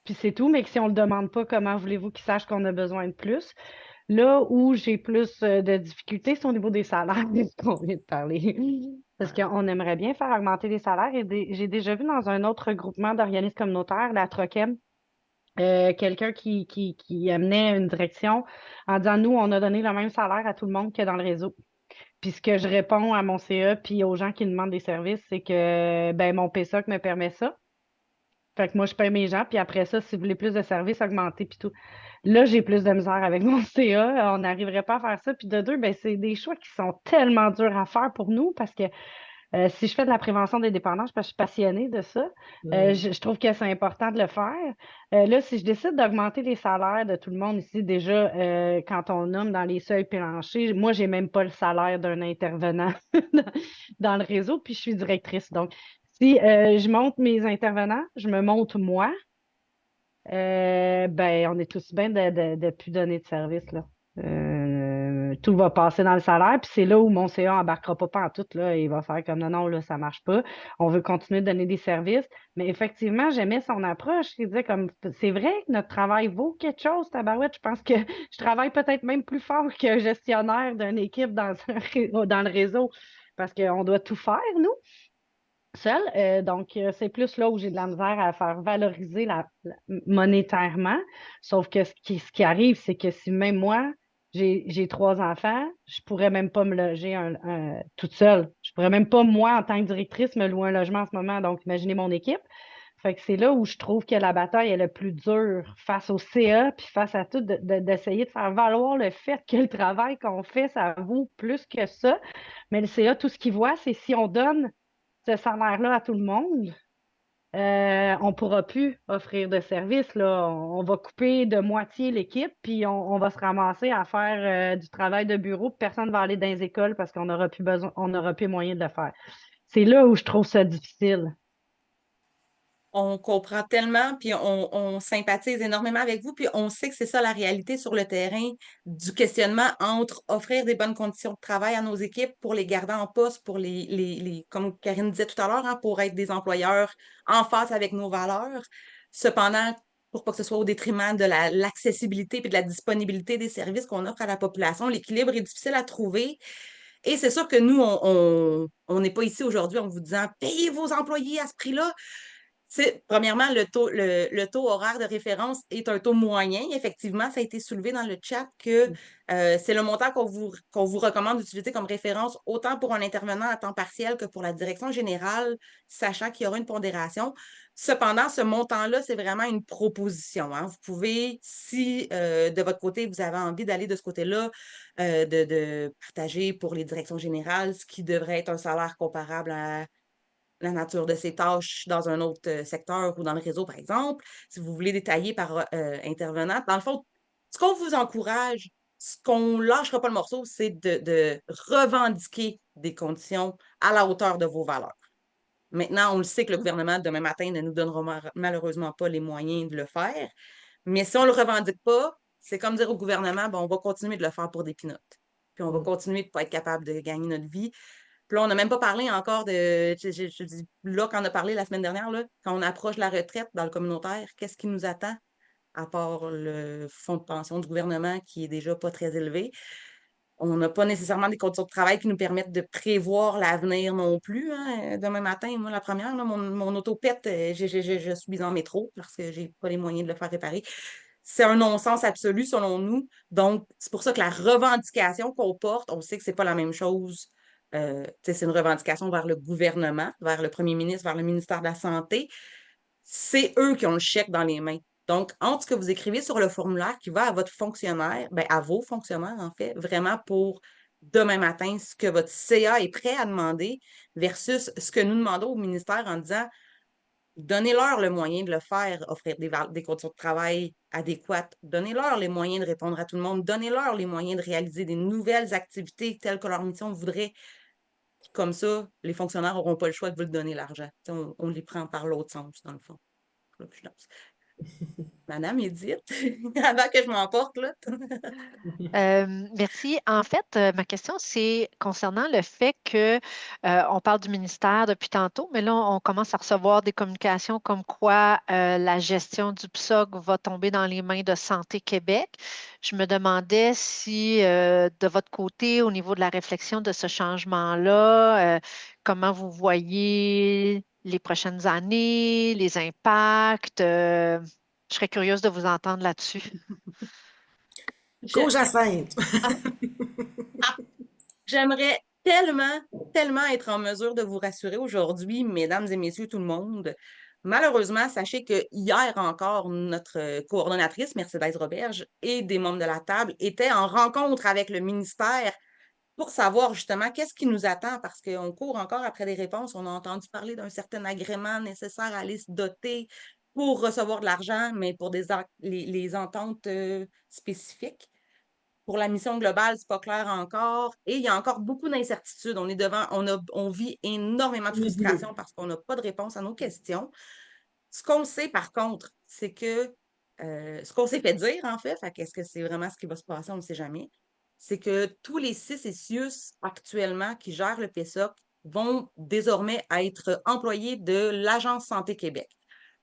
Puis c'est tout. Mais que si on le demande pas, comment voulez-vous qu'ils sachent qu'on a besoin de plus? Là où j'ai plus de difficultés, c'est au niveau des salaires qu'on vient de parler. Parce qu'on aimerait bien faire augmenter les salaires. Et j'ai déjà vu dans un autre groupement d'organismes communautaires, la Troquem, quelqu'un qui amenait une direction en disant, nous, on a donné le même salaire à tout le monde que dans le réseau. Puis ce que je réponds à mon CA puis aux gens qui demandent des services, c'est que ben, mon PSOC me permet ça. Fait que moi, je paye mes gens, puis après ça, si vous voulez plus de services, augmentez, puis tout. Là, j'ai plus de misère avec mon CA. On n'arriverait pas à faire ça. Puis de deux, ben, c'est des choix qui sont tellement durs à faire pour nous parce que si je fais de la prévention des dépendances, parce que je suis passionnée de ça, je trouve que c'est important de le faire. Là, si je décide d'augmenter les salaires de tout le monde ici, déjà, quand on nomme dans les seuils planchers, moi, j'ai même pas le salaire d'un intervenant dans le réseau, puis je suis directrice. Donc, si je monte mes intervenants, je me monte moi, ben, on est tous bien de plus donner de service, là. Tout va passer dans le salaire, puis c'est là où mon CA embarquera pas en tout, là. Il va faire comme non, non, là, ça marche pas. On veut continuer de donner des services. Mais effectivement, j'aimais son approche. Il disait comme c'est vrai que notre travail vaut quelque chose, tabarouette. Je pense que je travaille peut-être même plus fort que gestionnaire d'une équipe dans le réseau parce qu'on doit tout faire, nous seul. Donc, c'est plus là où j'ai de la misère à faire valoriser monétairement. Sauf que ce qui arrive, c'est que si même moi, j'ai 3 enfants, je pourrais même pas me loger toute seule. Je pourrais même pas, moi, en tant que directrice, me louer un logement en ce moment. Donc, imaginez mon équipe. Fait que c'est là où je trouve que la bataille est le plus dure face au CA, puis face à tout, d'essayer de faire valoir le fait que le travail qu'on fait, ça vaut plus que ça. Mais le CA, tout ce qu'il voit, c'est si on donne ce salaire-là à tout le monde, on ne pourra plus offrir de services, là. On va couper de moitié l'équipe, puis on va se ramasser à faire du travail de bureau, puis personne ne va aller dans les écoles parce qu'on n'aura plus besoin, on n'aura plus moyen de le faire. C'est là où je trouve ça difficile. On comprend tellement, puis on sympathise énormément avec vous, puis on sait que c'est ça la réalité sur le terrain du questionnement entre offrir des bonnes conditions de travail à nos équipes pour les garder en poste, pour comme Karine disait tout à l'heure, hein, pour être des employeurs en phase avec nos valeurs. Cependant, pour pas que ce soit au détriment de l'accessibilité et de la disponibilité des services qu'on offre à la population, l'équilibre est difficile à trouver. Et c'est sûr que nous, on n'est pas ici aujourd'hui en vous disant payez vos employés à ce prix-là. Premièrement, le taux horaire de référence est un taux moyen. Effectivement, ça a été soulevé dans le chat que c'est le montant qu'on vous recommande d'utiliser comme référence autant pour un intervenant à temps partiel que pour la direction générale, sachant qu'il y aura une pondération. Cependant, ce montant-là, c'est vraiment une proposition, hein. Vous pouvez, si de votre côté, vous avez envie d'aller de ce côté-là, de partager pour les directions générales ce qui devrait être un salaire comparable à la nature de ses tâches dans un autre secteur ou dans le réseau, par exemple, si vous voulez détailler par intervenant. Dans le fond, ce qu'on vous encourage, ce qu'on lâchera pas le morceau, c'est de revendiquer des conditions à la hauteur de vos valeurs. Maintenant, on le sait que le gouvernement, demain matin, ne nous donnera malheureusement pas les moyens de le faire. Mais si on ne le revendique pas, c'est comme dire au gouvernement, bon, on va continuer de le faire pour des pinottes. Puis on va Mm. continuer de ne pas être capable de gagner notre vie. Puis là, on n'a même pas parlé encore de. Je dis, là, quand on a parlé la semaine dernière, là, quand on approche de la retraite dans le communautaire, qu'est-ce qui nous attend, à part le fonds de pension du gouvernement qui est déjà pas très élevé? On n'a pas nécessairement des conditions de travail qui nous permettent de prévoir l'avenir non plus, hein. Demain matin, moi, la première, là, mon auto pète, je suis en métro parce que j'ai pas les moyens de le faire réparer. C'est un non-sens absolu selon nous. Donc, c'est pour ça que la revendication qu'on porte, on sait que c'est pas la même chose. C'est une revendication vers le gouvernement, vers le premier ministre, vers le ministère de la Santé. C'est eux qui ont le chèque dans les mains. Donc, entre ce que vous écrivez sur le formulaire qui va à votre fonctionnaire, ben, à vos fonctionnaires, en fait, vraiment pour demain matin, ce que votre CA est prêt à demander versus ce que nous demandons au ministère en disant donnez-leur le moyen de le faire, offrir des conditions de travail adéquates, donnez-leur les moyens de répondre à tout le monde, donnez-leur les moyens de réaliser des nouvelles activités telles que leur mission voudrait. Comme ça, les fonctionnaires n'auront pas le choix de vous le donner l'argent. On les prend par l'autre sens, dans le fond. Là, puis je lance. Madame Edith, avant que je m'emporte, là. Merci. En fait, ma question, c'est concernant le fait que on parle du ministère depuis tantôt, mais là, on commence à recevoir des communications comme quoi la gestion du PSOC va tomber dans les mains de Santé Québec. Je me demandais si, de votre côté, au niveau de la réflexion de ce changement-là, comment vous voyez les prochaines années, les impacts. Je serais curieuse de vous entendre là-dessus. Go Je- Jacinthe! ah, J'aimerais tellement, tellement être en mesure de vous rassurer aujourd'hui, mesdames et messieurs, tout le monde. Malheureusement, sachez que hier encore, notre coordonnatrice, Mercedes Roberge, et des membres de la table étaient en rencontre avec le ministère pour savoir justement qu'est-ce qui nous attend parce qu'on court encore après des réponses. On a entendu parler d'un certain agrément nécessaire à aller se doter pour recevoir de l'argent, mais pour les ententes spécifiques. Pour la mission globale, c'est pas clair encore. Et il y a encore beaucoup d'incertitudes. On vit énormément de Nébuleux. frustration parce qu'on n'a pas de réponse à nos questions. Ce qu'on sait, par contre, c'est que ce qu'on s'est fait dire, en fait qu'est-ce que c'est vraiment ce qui va se passer, on ne sait jamais, c'est que tous les CIS et CIUS actuellement qui gèrent le PSOC vont désormais être employés de l'Agence Santé Québec.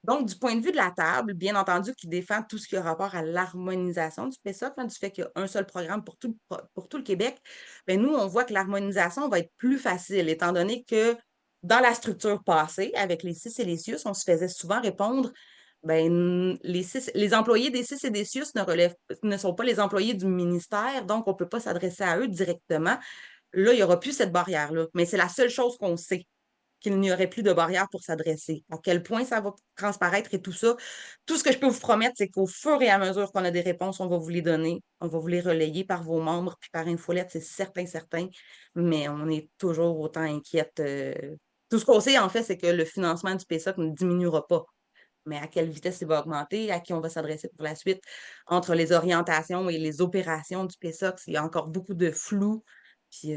Donc, du point de vue de la table, bien entendu, qui défend tout ce qui a rapport à l'harmonisation du PSOC, hein, du fait qu'il y a un seul programme pour tout le Québec, bien, nous, on voit que l'harmonisation va être plus facile, étant donné que dans la structure passée, avec les CIS et les CIUS, on se faisait souvent répondre, ben, les employés des CIS et des CIUS ne sont pas les employés du ministère, donc on ne peut pas s'adresser à eux directement. Là, il n'y aura plus cette barrière-là, mais c'est la seule chose qu'on sait qu'il n'y aurait plus de barrière pour s'adresser. À quel point ça va transparaître et tout ça. Tout ce que je peux vous promettre, c'est qu'au fur et à mesure qu'on a des réponses, on va vous les donner. On va vous les relayer par vos membres, puis par infolette, c'est certain, certain. Mais on est toujours autant inquiète. Tout ce qu'on sait, en fait, c'est que le financement du PSOC ne diminuera pas. Mais à quelle vitesse il va augmenter, à qui on va s'adresser pour la suite, entre les orientations et les opérations du PSOC, il y a encore beaucoup de flou. Puis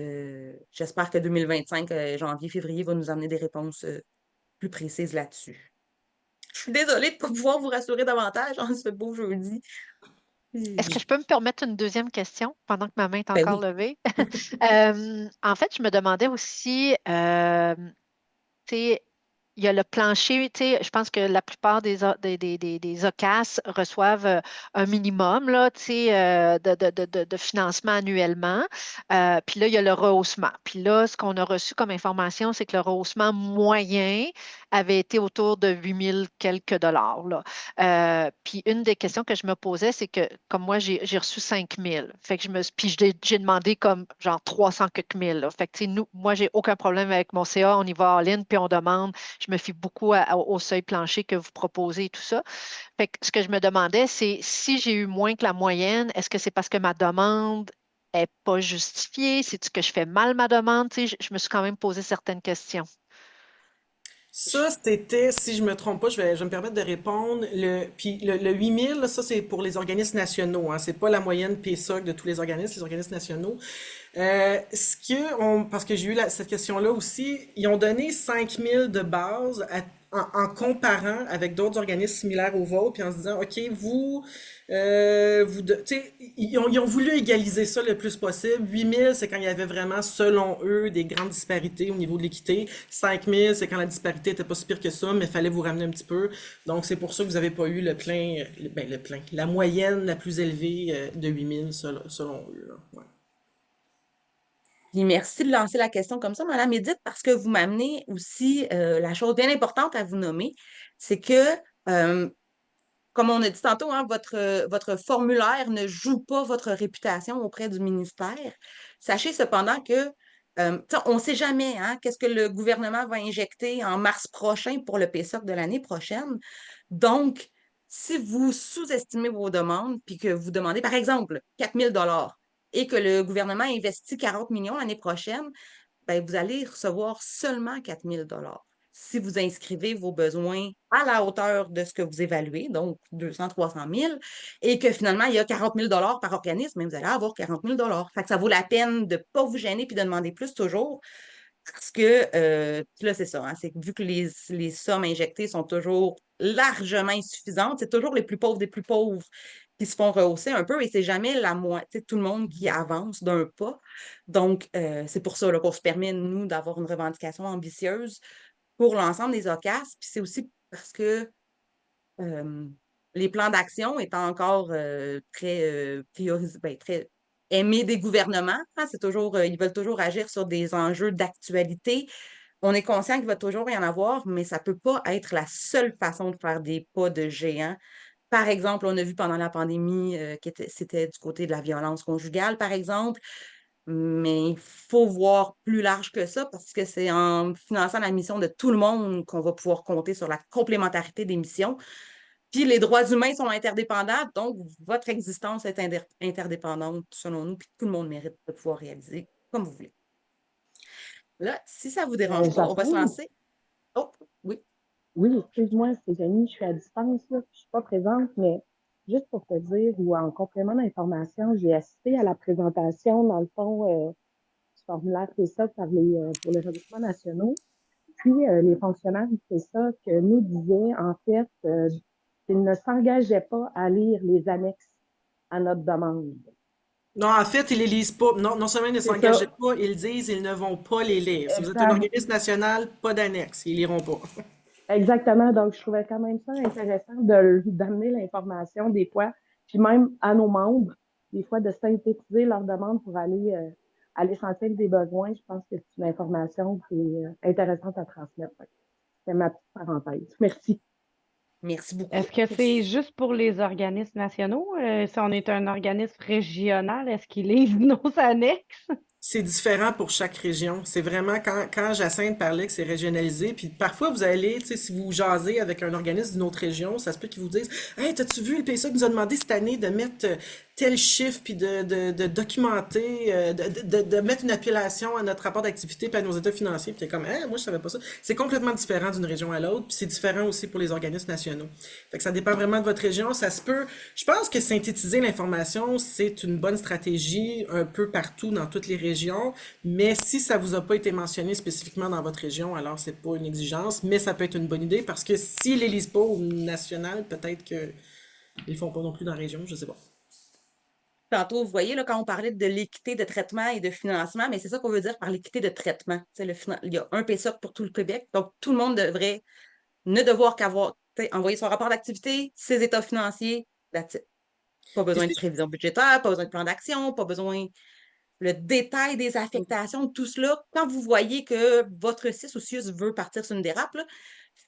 j'espère que 2025, janvier, février, va nous amener des réponses plus précises là-dessus. Je suis désolée de ne pas pouvoir vous rassurer davantage en ce beau jeudi. Est-ce que je peux me permettre une deuxième question pendant que ma main est Ben encore oui. levée? En fait, je me demandais aussi, tu sais, il y a le plancher, tu sais, je pense que la plupart des OCAS reçoivent un minimum là, tu sais, de financement annuellement. Puis là, il y a le rehaussement. Puis là, ce qu'on a reçu comme information, c'est que le rehaussement moyen avait été autour de 8 000 quelques dollars, là. Puis une des questions que je me posais, c'est que comme moi, j'ai reçu 5 000. Fait que puis j'ai demandé comme genre 300 quelques mille, là. Fait que, tu sais, moi, j'ai aucun problème avec mon CA. On y va en ligne, puis on demande. Je me fie beaucoup au seuil plancher que vous proposez et tout ça. Fait que ce que je me demandais, c'est si j'ai eu moins que la moyenne, est-ce que c'est parce que ma demande est pas justifiée? C'est-tu que je fais mal ma demande? Tu sais, je me suis quand même posé certaines questions. Ça, c'était, si je me trompe pas, je vais me permettre de répondre. Puis le 8000, là, ça, c'est pour les organismes nationaux. Hein, c'est pas la moyenne PSOC de tous les organismes nationaux. Parce que j'ai eu cette question-là aussi, ils ont donné 5000 de base en comparant avec d'autres organismes similaires au vôtre, puis en se disant, OK, tu sais, ils ont voulu égaliser ça le plus possible. 8000, c'est quand il y avait vraiment, selon eux, des grandes disparités au niveau de l'équité. 5000, c'est quand la disparité était pas si pire que ça, mais il fallait vous ramener un petit peu. Donc, c'est pour ça que vous n'avez pas eu le plein, la moyenne la plus élevée de 8000 selon eux, là. Ouais. Puis merci de lancer la question comme ça, Madame Edith, parce que vous m'amenez aussi la chose bien importante à vous nommer, c'est que, euh, comme on a dit tantôt, hein, votre formulaire ne joue pas votre réputation auprès du ministère. Sachez cependant que, tu sais, on ne sait jamais hein, qu'est-ce que le gouvernement va injecter en mars prochain pour le PSOC de l'année prochaine. Donc, si vous sous-estimez vos demandes, puis que vous demandez, par exemple, 4 000 $ et que le gouvernement investit 40 millions l'année prochaine, ben, vous allez recevoir seulement 4 000 $ si vous inscrivez vos besoins à la hauteur de ce que vous évaluez, donc 200, 300 000, et que finalement, il y a 40 000 $ par organisme, mais vous allez avoir 40 000 $. Fait que ça vaut la peine de ne pas vous gêner puis de demander plus toujours, parce que là, c'est ça, hein, c'est que vu que les sommes injectées sont toujours largement insuffisantes, c'est toujours les plus pauvres des plus pauvres qui se font rehausser un peu et c'est jamais la moitié, tout le monde qui avance d'un pas. Donc, c'est pour ça là, qu'on se permet, nous, d'avoir une revendication ambitieuse pour l'ensemble des OCAS. Puis c'est aussi parce que euh, les plans d'action étant encore très priorisés, ben, très aimés des gouvernements, hein, c'est toujours, ils veulent toujours agir sur des enjeux d'actualité. On est conscient qu'il va toujours y en avoir, mais ça ne peut pas être la seule façon de faire des pas de géant. Par exemple, on a vu pendant la pandémie c'était du côté de la violence conjugale, par exemple, mais il faut voir plus large que ça parce que c'est en finançant la mission de tout le monde qu'on va pouvoir compter sur la complémentarité des missions. Puis les droits humains sont interdépendants, donc votre existence est interdépendante selon nous, puis tout le monde mérite de pouvoir réaliser comme vous voulez. Là, si ça ne vous dérange pas, on va se Jacqueline, lancer. Oh, oui. oui, excuse-moi, c'est Jenny, je suis à distance, là, puis je suis pas présente, mais juste pour te dire, ou en complément d'information, j'ai assisté à la présentation, dans le fond, du formulaire PESA pour les regroupements nationaux. Puis, les fonctionnaires du PESA que nous disaient, en fait, qu'ils ne s'engageaient pas à lire les annexes à notre demande. Non, en fait, ils les lisent pas. Non, non seulement ils ne C'est s'engagent ça, pas, ils disent ils ne vont pas les lire. Si vous êtes un exact. organisme national, pas d'annexe, ils liront pas. Exactement. Donc, je trouvais quand même ça intéressant d'amener l'information des fois, puis même à nos membres, des fois de synthétiser leurs demandes pour aller à l'essentiel des besoins. Je pense que c'est une information qui est intéressante à transmettre. C'est ma petite parenthèse. Merci. Merci beaucoup Est-ce que pour c'est juste pour les organismes nationaux? Si on est un organisme régional, est-ce qu'ils lisent nos annexes? C'est différent pour chaque région. C'est vraiment quand Jacinthe parlait que c'est régionalisé, puis parfois vous allez, tu sais, si vous jasez avec un organisme d'une autre région, ça se peut qu'ils vous disent, hey, t'as-tu vu le PSA qui nous a demandé cette année de mettre tel chiffre, puis de documenter, de mettre une appellation à notre rapport d'activité, puis à nos états financiers, puis t'es comme, hein, moi je savais pas ça. C'est complètement différent d'une région à l'autre, puis c'est différent aussi pour les organismes nationaux. Fait que ça dépend vraiment de votre région. Ça se peut. Je pense que synthétiser l'information, c'est une bonne stratégie un peu partout dans toutes les régions région, mais si ça vous a pas été mentionné spécifiquement dans votre région, alors c'est pas une exigence, mais ça peut être une bonne idée parce que s'ils les lisent pas au national, peut-être qu'ils le font pas non plus dans la région, je sais pas. Tantôt, vous voyez, là, quand on parlait de l'équité de traitement et de financement, mais c'est ça qu'on veut dire par l'équité de traitement. Tu sais, il y a un PSOC pour tout le Québec, donc tout le monde devrait ne devoir qu'avoir, tu sais, envoyer son rapport d'activité, ses états financiers, that's it. Pas Puis besoin de si prévision budgétaire, pas besoin de plan d'action, pas besoin le détail des affectations, tout cela. Quand vous voyez que votre CIS ou CIUS veut partir sur une dérape, là,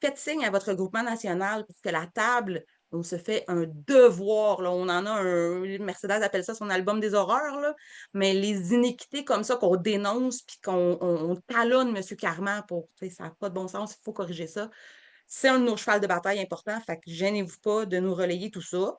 faites signe à votre groupement national parce que la table, on se fait un devoir. Là. On en a un, Mercedes appelle ça son album des horreurs, là, mais les iniquités comme ça qu'on dénonce puis qu'on talonne M. Carman pour, tu sais, ça n'a pas de bon sens, il faut corriger ça. C'est un de nos chevals de bataille importants, fait que gênez-vous pas de nous relayer tout ça.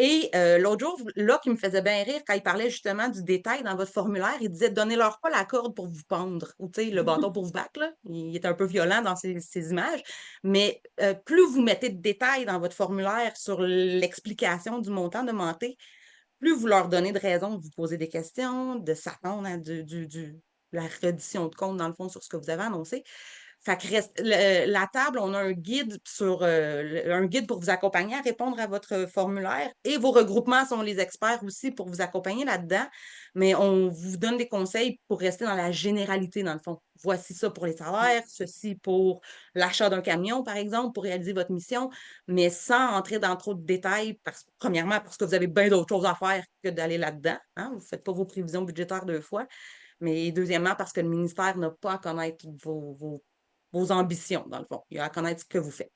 Et l'autre jour, là, qui me faisait bien rire quand il parlait justement du détail dans votre formulaire, il disait donnez-leur pas la corde pour vous pendre ou tu sais, le bâton pour vous battre. Là. Il est un peu violent dans ces images. Mais plus vous mettez de détails dans votre formulaire sur l'explication du montant demandé, plus vous leur donnez de raisons de vous poser des questions, de s'attendre à la reddition de compte, dans le fond, sur ce que vous avez annoncé. Fait que la table, on a un guide un guide pour vous accompagner à répondre à votre formulaire et vos regroupements sont les experts aussi pour vous accompagner là-dedans. Mais on vous donne des conseils pour rester dans la généralité, dans le fond. Voici ça pour les salaires, ceci pour l'achat d'un camion, par exemple, pour réaliser votre mission, mais sans entrer dans trop de détails, premièrement, parce que vous avez bien d'autres choses à faire que d'aller là-dedans. Hein? Vous ne faites pas vos prévisions budgétaires 2 fois. Mais deuxièmement, parce que le ministère n'a pas à connaître vos ambitions, dans le fond. Il a à connaître ce que vous faites.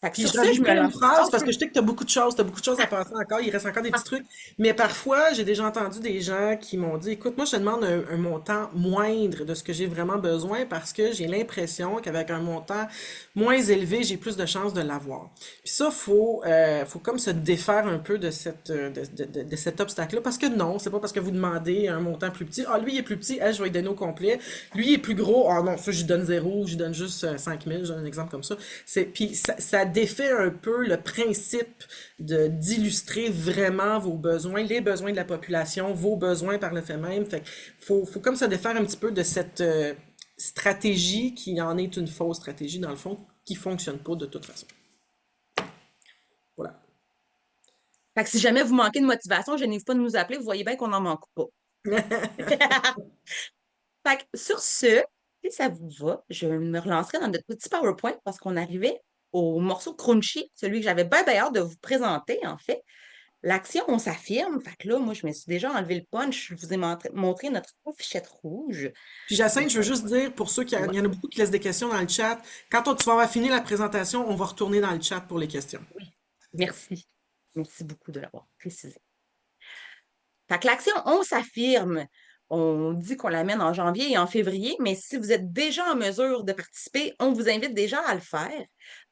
Fait que Puis sur ce, je me j'ajouterais une lance. phrase parce que je sais que tu as beaucoup de choses, à penser encore, il reste encore des petits trucs. Mais parfois, j'ai déjà entendu des gens qui m'ont dit, écoute, moi, je te demande un montant moindre de ce que j'ai vraiment besoin parce que j'ai l'impression qu'avec un montant moins élevé, j'ai plus de chances de l'avoir. Puis ça, faut comme se défaire un peu de de cet obstacle-là parce que non, c'est pas parce que vous demandez un montant plus petit. Ah, lui, il est plus petit, je vais lui donner au complet. Lui, il est plus gros. Ah non, ça, je lui donne zéro, je lui donne juste 5 000, je donne un exemple comme ça. Puis ça défait un peu le principe d'illustrer vraiment vos besoins, les besoins de la population, vos besoins par le fait même. Fait que faut comme se défaire un petit peu de cette stratégie qui en est une fausse stratégie dans le fond, qui fonctionne pas de toute façon. Voilà. Fait que si jamais vous manquez de motivation, je n'hésite pas de nous appeler. Vous voyez bien qu'on n'en manque pas. Fait que sur ce, si ça vous va, je me relancerai dans notre petit PowerPoint parce qu'on arrivait au morceau crunchy, celui que j'avais bien hâte de vous présenter, en fait. L'action, on s'affirme. Fait que là, moi, je me suis déjà enlevé le punch. Je vous ai montré notre fichette rouge. Puis Jacinthe, je veux juste dire, pour ceux il y en a beaucoup qui laissent des questions dans le chat, quand tu vas avoir fini la présentation, on va retourner dans le chat pour les questions. Oui, merci. Merci beaucoup de l'avoir précisé. Fait que l'action, on s'affirme. On dit qu'on l'amène en janvier et en février, mais si vous êtes déjà en mesure de participer, on vous invite déjà à le faire.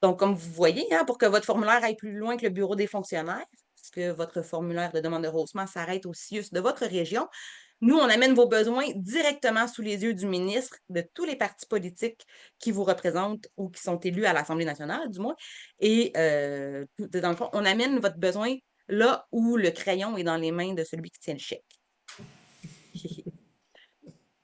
Donc, comme vous voyez, hein, pour que votre formulaire aille plus loin que le bureau des fonctionnaires, puisque votre formulaire de demande de rehaussement s'arrête au CIUS de votre région, nous, on amène vos besoins directement sous les yeux du ministre, de tous les partis politiques qui vous représentent ou qui sont élus à l'Assemblée nationale, du moins. Et dans le fond, on amène votre besoin là où le crayon est dans les mains de celui qui tient le chèque.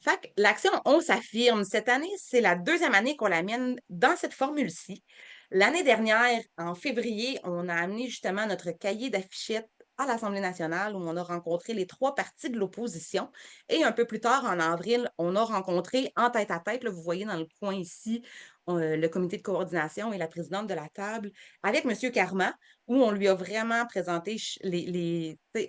Fait que l'action On s'affirme. Cette année, c'est la 2e année qu'on l'amène dans cette formule-ci. L'année dernière, en février, on a amené justement notre cahier d'affichettes à l'Assemblée nationale où on a rencontré les 3 partis de l'opposition. Et un peu plus tard, en avril, on a rencontré en tête à tête, là, vous voyez dans le coin ici, le comité de coordination et la présidente de la table avec M. Carman, où on lui a vraiment présenté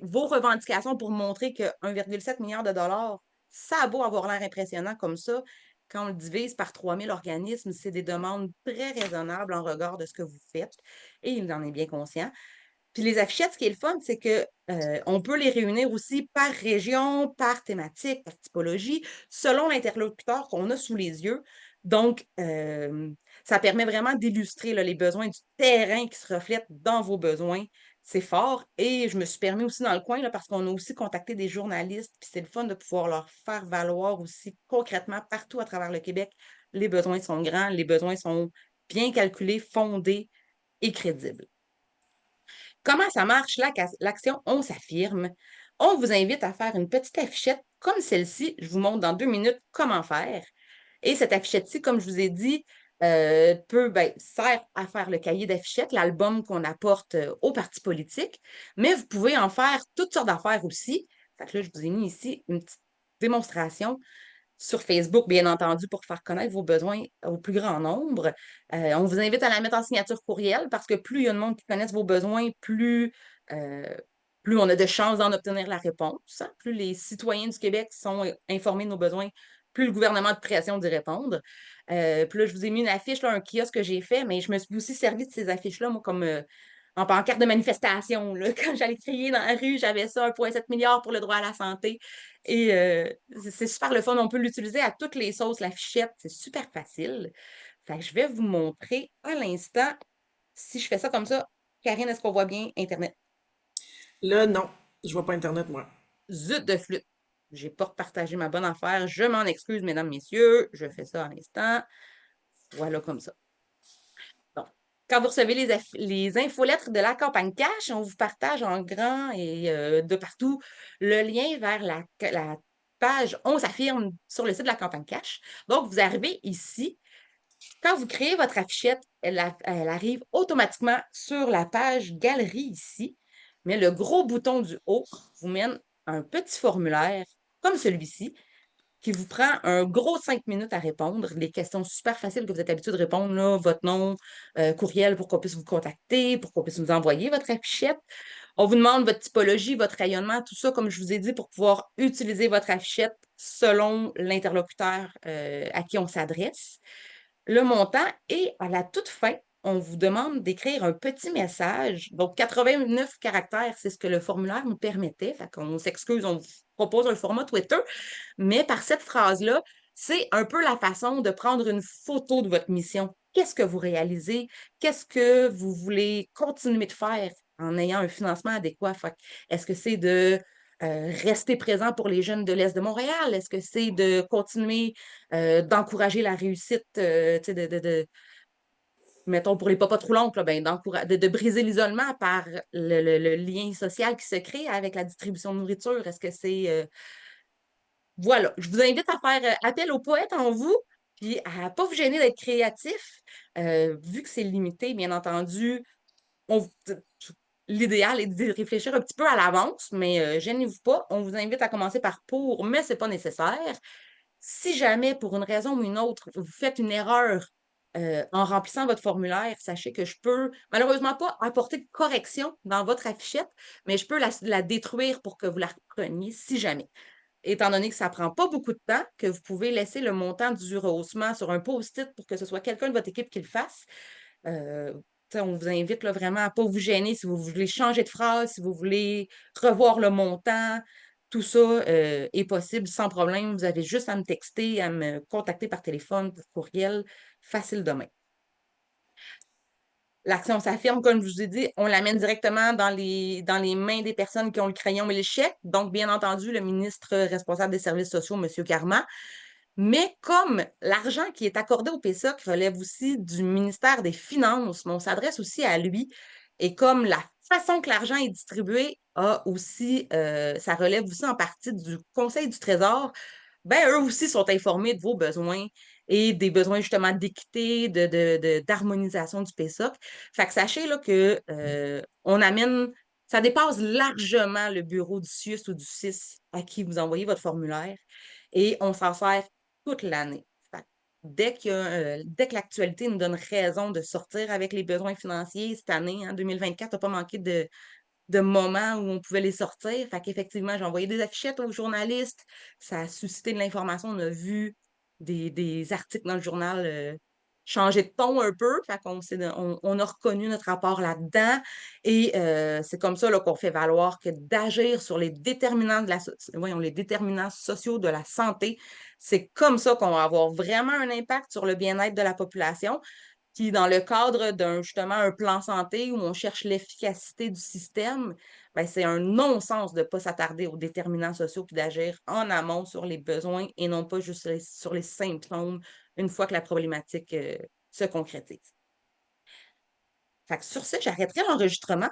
vos revendications pour montrer que 1,7 milliard de dollars, ça a beau avoir l'air impressionnant comme ça, quand on le divise par 3000 organismes, c'est des demandes très raisonnables en regard de ce que vous faites, et il en est bien conscient. Puis les affichettes, ce qui est le fun, c'est que on peut les réunir aussi par région, par thématique, par typologie, selon l'interlocuteur qu'on a sous les yeux. Donc, ça permet vraiment d'illustrer les besoins du terrain qui se reflètent dans vos besoins. C'est fort. Et je me suis permis aussi dans le coin, là, parce qu'on a aussi contacté des journalistes, puis c'est le fun de pouvoir leur faire valoir aussi concrètement partout à travers le Québec. Les besoins sont grands, les besoins sont bien calculés, fondés et crédibles. Comment ça marche, l'action On s'affirme? on vous invite à faire une petite affichette comme celle-ci. Je vous montre dans 2 minutes comment faire. Et cette affichette-ci, comme je vous ai dit, sert à faire le cahier d'affichettes, l'album qu'on apporte aux partis politiques, mais vous pouvez en faire toutes sortes d'affaires aussi. Fait que là, je vous ai mis ici une petite démonstration sur Facebook, bien entendu, pour faire connaître vos besoins au plus grand nombre. On vous invite à la mettre en signature courriel parce que plus il y a de monde qui connaissent vos besoins, euh, plus on a de chances d'en obtenir la réponse, hein. Plus les citoyens du Québec sont informés de nos besoins, plus le gouvernement de pression d'y répondre. Puis là, je vous ai mis une affiche, là, un kiosque que j'ai fait, mais je me suis aussi servi de ces affiches-là, moi, comme en pancarte de manifestation, là. Quand j'allais crier dans la rue, j'avais ça, 1,7 milliard pour le droit à la santé. Et c'est super le fun. On peut l'utiliser à toutes les sauces, la fichette. C'est super facile. Fait que je vais vous montrer à l'instant si je fais ça comme ça. Karine, est-ce qu'on voit bien Internet? Là, non, je vois pas Internet, moi. Zut de flûte. J'ai pas repartagé ma bonne affaire. Je m'en excuse, mesdames, messieurs. Je fais ça à l'instant. Voilà comme ça. Bon. Quand vous recevez les infolettres de la campagne cash, on vous partage en grand et de partout le lien vers la page On s'affirme sur le site de la campagne cash. Donc, vous arrivez ici. Quand vous créez votre affichette, elle arrive automatiquement sur la page Galerie ici. Mais le gros bouton du haut vous mène à un petit formulaire comme celui-ci qui vous prend un gros 5 minutes à répondre. Les questions super faciles que vous êtes habitué de répondre, là, votre nom, courriel pour qu'on puisse vous contacter, pour qu'on puisse vous envoyer votre affichette. On vous demande votre typologie, votre rayonnement, tout ça, comme je vous ai dit, pour pouvoir utiliser votre affichette selon l'interlocuteur à qui on s'adresse, le montant et à la toute fin, on vous demande d'écrire un petit message. Donc, 89 caractères, c'est ce que le formulaire nous permettait. Fait qu'on s'excuse, on vous propose un format Twitter, mais par cette phrase-là, c'est un peu la façon de prendre une photo de votre mission. Qu'est-ce que vous réalisez? Qu'est-ce que vous voulez continuer de faire en ayant un financement adéquat? Est-ce que c'est de rester présent pour les jeunes de l'Est de Montréal? Est-ce que c'est de continuer d'encourager la réussite, tu sais, mettons pour les papas trop longs, là, ben, de briser l'isolement par le lien social qui se crée avec la distribution de nourriture? Est-ce que c'est voilà, je vous invite à faire appel au poète en vous, puis à ne pas vous gêner d'être créatif. Vu que c'est limité, bien entendu, on, l'idéal est d'y réfléchir un petit peu à l'avance, mais gênez-vous pas. On vous invite à commencer par pour, mais ce n'est pas nécessaire. Si jamais, pour une raison ou une autre, vous faites une erreur en remplissant votre formulaire, sachez que je peux malheureusement pas apporter de correction dans votre affichette, mais je peux la détruire pour que vous la repreniez si jamais. Étant donné que ça ne prend pas beaucoup de temps, que vous pouvez laisser le montant du rehaussement sur un post-it pour que ce soit quelqu'un de votre équipe qui le fasse. Euh, on vous invite là, vraiment à ne pas vous gêner si vous voulez changer de phrase, si vous voulez revoir le montant. Tout ça est possible sans problème. Vous avez juste à me texter, à me contacter par téléphone, par courriel, facile demain. L'action s'affirme, comme je vous ai dit, on l'amène directement dans les mains des personnes qui ont le crayon et le chèque. Donc, bien entendu, le ministre responsable des services sociaux, M. Carman. Mais comme l'argent qui est accordé au PSOC relève aussi du ministère des Finances, mais on s'adresse aussi à lui. Et comme la façon que l'argent est distribué ça relève aussi en partie du Conseil du Trésor, ben eux aussi sont informés de vos besoins et des besoins justement d'équité, d'harmonisation du PSOC. Fait que sachez là, que ça dépasse largement le bureau du CIUS ou du CIS à qui vous envoyez votre formulaire et on s'en sert toute l'année. Dès que l'actualité nous donne raison de sortir avec les besoins financiers cette année, hein, 2024 n'a pas manqué de moments où on pouvait les sortir. Fait qu'effectivement, j'ai envoyé des affichettes aux journalistes. Ça a suscité de l'information. On a vu des articles dans le journal changer de ton un peu. Fait on a reconnu notre rapport là-dedans. Et c'est comme ça là, qu'on fait valoir que d'agir sur les déterminants les déterminants sociaux de la santé, c'est comme ça qu'on va avoir vraiment un impact sur le bien-être de la population. Puis dans le cadre justement un plan santé où on cherche l'efficacité du système, ben, c'est un non-sens de ne pas s'attarder aux déterminants sociaux puis d'agir en amont sur les besoins et non pas juste sur les symptômes une fois que la problématique se concrétise. Fait que sur ce, j'arrêterai l'enregistrement